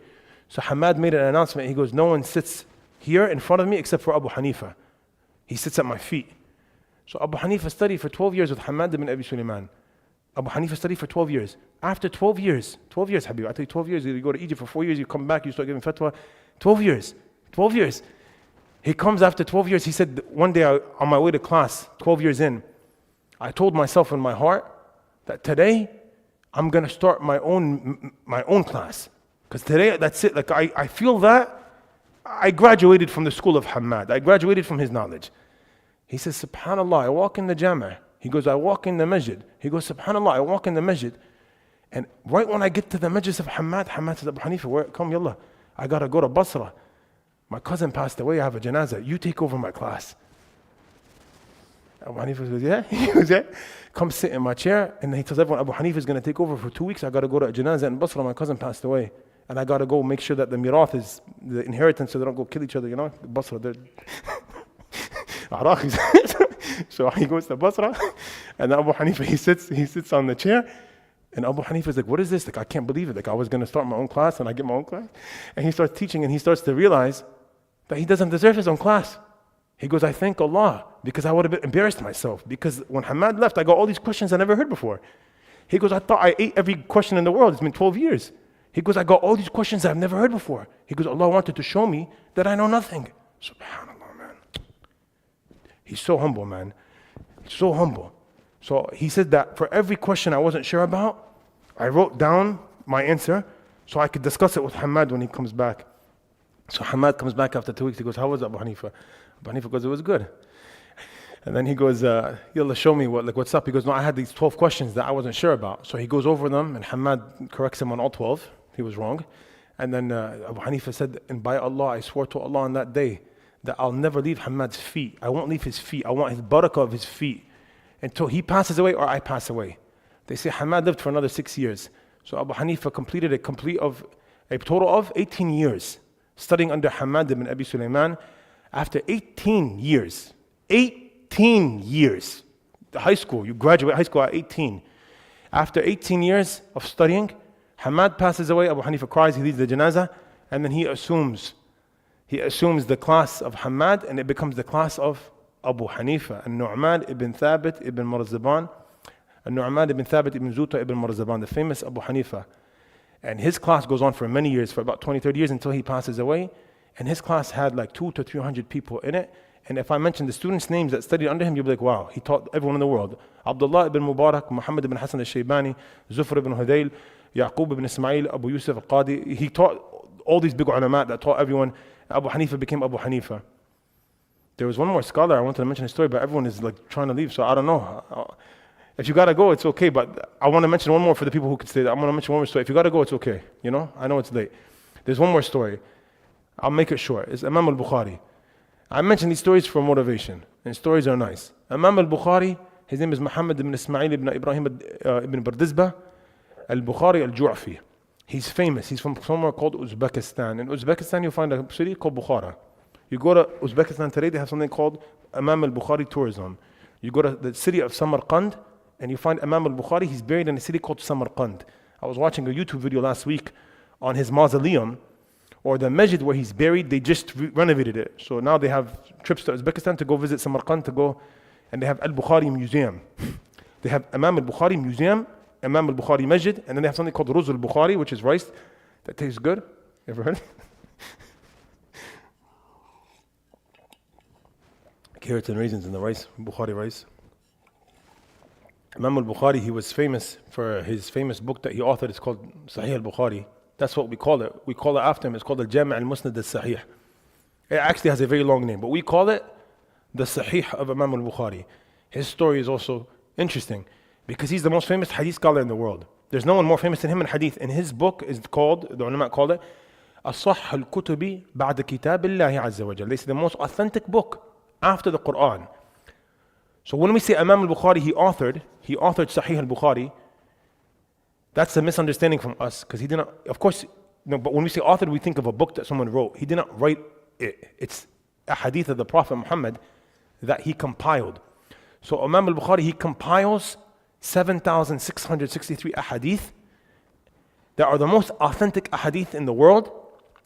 So Hamad made an announcement. He goes, no one sits here in front of me except for Abu Hanifa. He sits at my feet. So Abu Hanifa studied for 12 years with Hamad ibn Abi Sulaiman. Abu Hanifa studied for 12 years. After 12 years, Habib, I tell you 12 years, you go to Egypt for 4 years, you come back, you start giving fatwa. 12 years. He comes after 12 years, he said, one day on my way to class, 12 years in, I told myself in my heart that today I'm going to start my own class. Because today, that's it. Like I feel that I graduated from the school of Hamad. I graduated from his knowledge. He says, subhanAllah, I walk in the Jama'. He goes, I walk in the masjid. He goes, subhanAllah, I walk in the masjid. And right when I get to the majlis of Hamad says, Abu Hanifa, come, yallah. I got to go to Basra. My cousin passed away, I have a janazah. You take over my class. Abu Hanifa goes, yeah? He goes, yeah. Come sit in my chair. And he tells everyone, Abu Hanifa is going to take over for 2 weeks. I got to go to a janazah in Basra. My cousin passed away. and I got to go make sure that the mirath is the inheritance, so they don't go kill each other, you know. Basra, they're Iraqis. So he goes to Basra, and Abu Hanifa, he sits on the chair, and Abu Hanifa is like, what is this? Like, I can't believe it. Like, I was going to start my own class, and I get my own class. And he starts teaching, and he starts to realize that he doesn't deserve his own class. He goes, I thank Allah, because I would have embarrassed myself. Because when Hamad left, I got all these questions I never heard before. He goes, I thought I ate every question in the world. It's been 12 years. He goes, I got all these questions I've never heard before. He goes, Allah wanted to show me that I know nothing. Subhanallah, man. He's so humble, man. So humble. So he said that for every question I wasn't sure about, I wrote down my answer so I could discuss it with Hamad when he comes back. So Hamad comes back after 2 weeks. He goes, how was Abu Hanifa? Abu Hanifa goes, it was good. And then he goes, Yalla, show me what's up. He goes, no, I had these 12 questions that I wasn't sure about. So he goes over them, and Hamad corrects him on all 12. He was wrong. And then Abu Hanifa said, and by Allah, I swore to Allah on that day that I'll never leave Hamad's feet. I won't leave his feet. I want his barakah of his feet until he passes away or I pass away. They say Hamad lived for another 6 years. So Abu Hanifa completed a total of 18 years studying under Hamad ibn Abi Sulaiman. After 18 years, 18 years, high school, you graduate high school at 18. After 18 years of studying, Hamad passes away, Abu Hanifa cries, he leads the janazah, and then he assumes the class of Hamad, and it becomes the class of Abu Hanifa, and Nu'man ibn Thabit ibn Marzaban, and Nu'man ibn Thabit ibn Zuta ibn Marzaban, the famous Abu Hanifa. And his class goes on for many years, for about 20, 30 years until he passes away. And his class had like 200 to 300 people in it. And if I mention the students' names that studied under him, you'll be like, wow, he taught everyone in the world. Abdullah ibn Mubarak, Muhammad ibn Hassan al-Shaybani, Zufr ibn Hudayl, Yaqub ibn Ismail, Abu Yusuf al-Qadi. He taught all these big ulama that taught everyone. Abu Hanifa became Abu Hanifa. There was one more scholar I wanted to mention his story, but everyone is like trying to leave, so I don't know. If you gotta go, it's okay, but I want to mention one more for the people who could stay there. I'm going to mention one more story. If you gotta go, it's okay. You know, I know it's late. There's one more story. I'll make it short. It's Imam al-Bukhari. I mention these stories for motivation, and stories are nice. Imam al-Bukhari, his name is Muhammad ibn Ismail ibn Ibrahim ibn Bardizbah al-Bukhari al-Ju'fi. He's famous. He's from somewhere called Uzbekistan. In Uzbekistan, you'll find a city called Bukhara. You go to Uzbekistan today, they have something called Imam al-Bukhari Tourism. You go to the city of Samarkand, and you find Imam al-Bukhari. He's buried in a city called Samarkand. I was watching a YouTube video last week on his mausoleum, or the masjid where he's buried. They just renovated it. So now they have trips to Uzbekistan to go visit Samarkand, and they have Al-Bukhari Museum. They have Imam al-Bukhari Museum, Imam al-Bukhari Masjid, and then they have something called Ruz al-Bukhari, which is rice that tastes good. Ever heard? Carrots and raisins in the rice, Bukhari rice. Imam al-Bukhari, he was famous for his famous book that he authored. It's called Sahih al-Bukhari. That's what we call it. We call it after him. It's called al-Jami' al-Musnad al-Sahih. It actually has a very long name, but we call it the Sahih of Imam al-Bukhari. His story is also interesting because he's the most famous hadith scholar in the world. There's no one more famous than him in hadith. And his book is called, the ulama called it, أصح الكتب بعد كتاب الله عز وجل. They say the most authentic book after the Quran. So when we say Imam al-Bukhari, he authored Sahih al-Bukhari, that's a misunderstanding from us, because he did not, of course, no, but when we say authored, we think of a book that someone wrote. He did not write it. It's a hadith of the Prophet Muhammad that he compiled. So Imam al-Bukhari, he compiles 7,663 ahadith that are the most authentic ahadith in the world,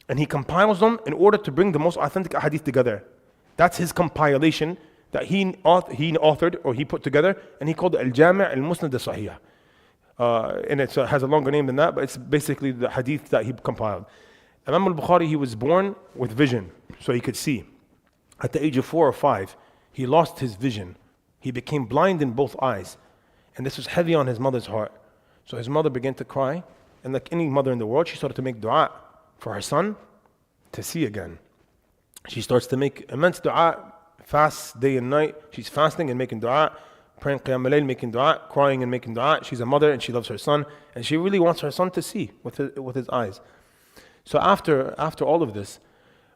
and he compiles them in order to bring the most authentic ahadith together. That's his compilation that he authored, or he put together, and he called it Al-Jami' al-Musnad al-Sahih. And it has a longer name than that, but it's basically the hadith that he compiled. Imam al-Bukhari, he was born with vision, so he could see. At the age of 4 or 5, he lost his vision. He became blind in both eyes. And this was heavy on his mother's heart. So his mother began to cry, and like any mother in the world, she started to make dua for her son to see again. She starts to make immense dua, fast day and night. She's fasting and making dua, praying qiyam al-layl, making dua, crying and making dua. She's a mother and she loves her son, and she really wants her son to see with his eyes. So after all of this,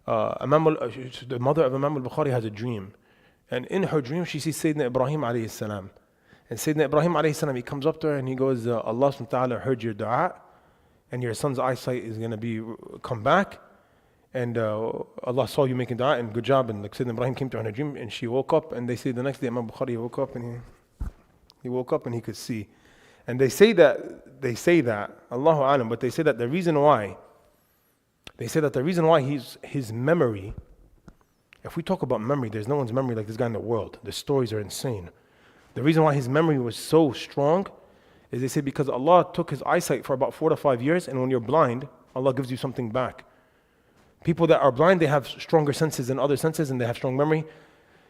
the mother of Imam al-Bukhari has a dream, and in her dream she sees Sayyidina Ibrahim alayhi salam. And Sayyidina Ibrahim alayhi salam, he comes up to her and he goes, Allah subhanahu wa ta'ala heard your dua, and your son's eyesight is going to come back, and Allah saw you making dua, and good job. And like Sayyidina Ibrahim came to her in a dream, and she woke up, and they say the next day Imam Bukhari woke up, and he woke up and he could see. And they say that Allahu Alam, but they say that the reason why his memory, if we talk about memory, there's no one's memory like this guy in the world. The stories are insane. The reason why his memory was so strong is they say because Allah took his eyesight for about 4 to 5 years, and when you're blind, Allah gives you something back. People that are blind, they have stronger senses than other senses, and they have strong memory.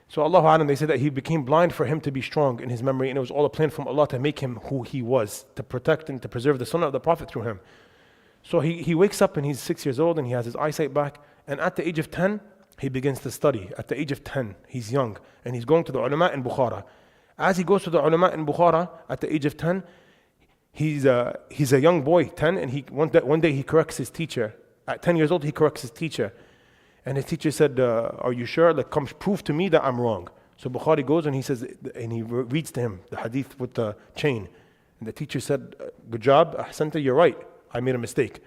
So Allahu Alam, they say that he became blind for him to be strong in his memory, and it was all a plan from Allah to make him who he was, to protect and to preserve the sunnah of the Prophet through him. So he wakes up and he's 6 years old and he has his eyesight back, and at the age of 10, he begins to study. At the age of 10, he's young, and he's going to the ulama in Bukhara. As he goes to the ulama in Bukhara at the age of 10, he's a young boy, 10, and one day he corrects his teacher. At 10 years old, he corrects his teacher. And his teacher said, are you sure? Like, come prove to me that I'm wrong. So Bukhari goes and he says, and he reads to him the hadith with the chain. And the teacher said, good job, ahsanta, you're right. I made a mistake.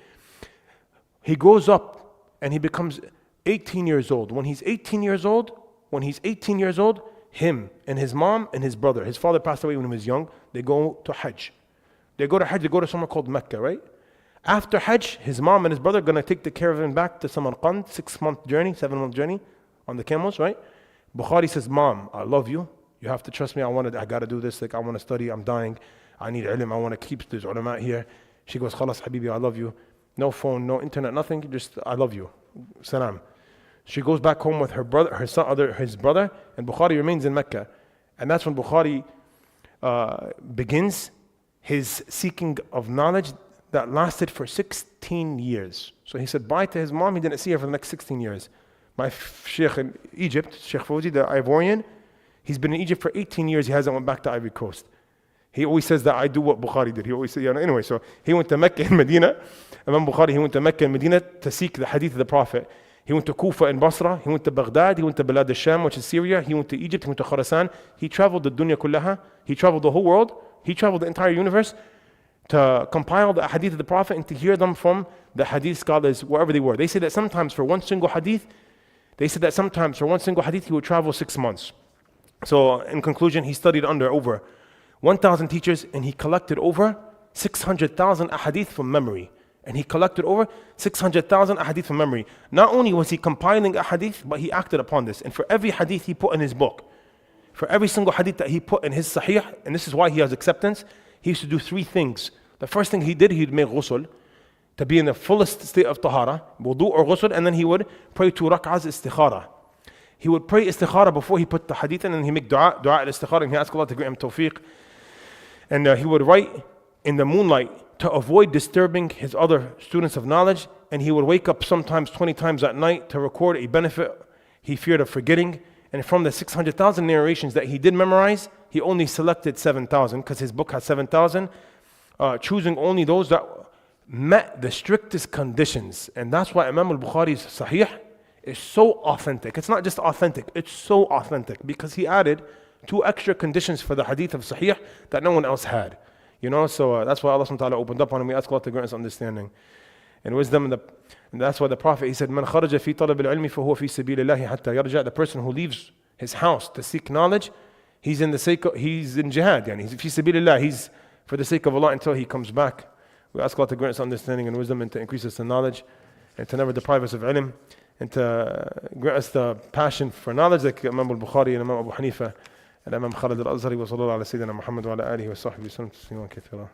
He grows up and he becomes 18 years old. When he's 18 years old, him and his mom and his brother, his father passed away when he was young, they go to Hajj. They go to somewhere called Mecca, right? After Hajj, his mom and his brother are going to take the caravan back to Samarkand, 7-month journey on the camels, right? Bukhari says, Mom, I love you. You have to trust me. I got to do this. Like, I want to study. I'm dying. I need ilm. I want to keep this ulama here. She goes, Khalas, Habibi, I love you. No phone, no internet, nothing. Just, I love you. Salam. She goes back home with her brother, his brother, and Bukhari remains in Mecca. And that's when Bukhari begins his seeking of knowledge that lasted for 16 years. So he said bye to his mom. He didn't see her for the next 16 years. My Shaykh in Egypt, Shaykh Fawzi, the Ivorian, he's been in Egypt for 18 years. He hasn't went back to Ivory Coast. He always says that I do what Bukhari did. He always says, anyway, so he went to Mecca and Medina. Imam Bukhari, he went to Mecca and Medina to seek the hadith of the Prophet. He went to Kufa and Basra. He went to Baghdad. He went to Bilad al-Sham, which is Syria. He went to Egypt. He went to Khurasan. He traveled the dunya kullaha. He traveled the whole world. He traveled the entire universe to compile the hadith of the Prophet and to hear them from the hadith scholars wherever they were. They say that sometimes for one single hadith, he would travel 6 months. So in conclusion, he studied under over 1,000 teachers, and he collected over 600,000 ahadith from memory. Not only was he compiling ahadith, but he acted upon this. And for every hadith he put in his book, for every single hadith that he put in his sahih, and this is why he has acceptance, he used to do 3 things. The first thing he did, he'd make ghusl, to be in the fullest state of tahara, wudu or ghusl, and then he would pray 2 rak'ahs istikhara. He would pray istikhara before he put the hadith in, and he make dua al-istikhara, and he asked Allah to grant him tawfiq. And he would write in the moonlight to avoid disturbing his other students of knowledge, and he would wake up sometimes 20 times at night to record a benefit he feared of forgetting. And from the 600,000 narrations that he did memorize, he only selected 7,000, because his book has 7,000, choosing only those that met the strictest conditions. And that's why Imam al-Bukhari's Sahih is so authentic. It's not just authentic, it's so authentic, because he added 2 extra conditions for the hadith of Sahih that no one else had. So that's why Allah subhanahu wa ta'ala opened up on him. We ask Allah to grant us understanding and wisdom. And that's why the Prophet, he said, Man kharaja fi talab al-ilmi fahuwa fi sabilillahi hatta yarja. The person who leaves his house to seek knowledge, he's in jihad. He's fi sabilillah. He's for the sake of Allah until he comes back. We ask Allah to grant us understanding and wisdom, and to increase us in knowledge, and to never deprive us of ilm, and to grant us the passion for knowledge like Imam al-Bukhari and Imam Abu Hanifa and Imam Khalid al-Azhari. Wa sallallahu ala Sayyidina Muhammad wa ala alihi wa sahbihi wa sallam tasliman kathira.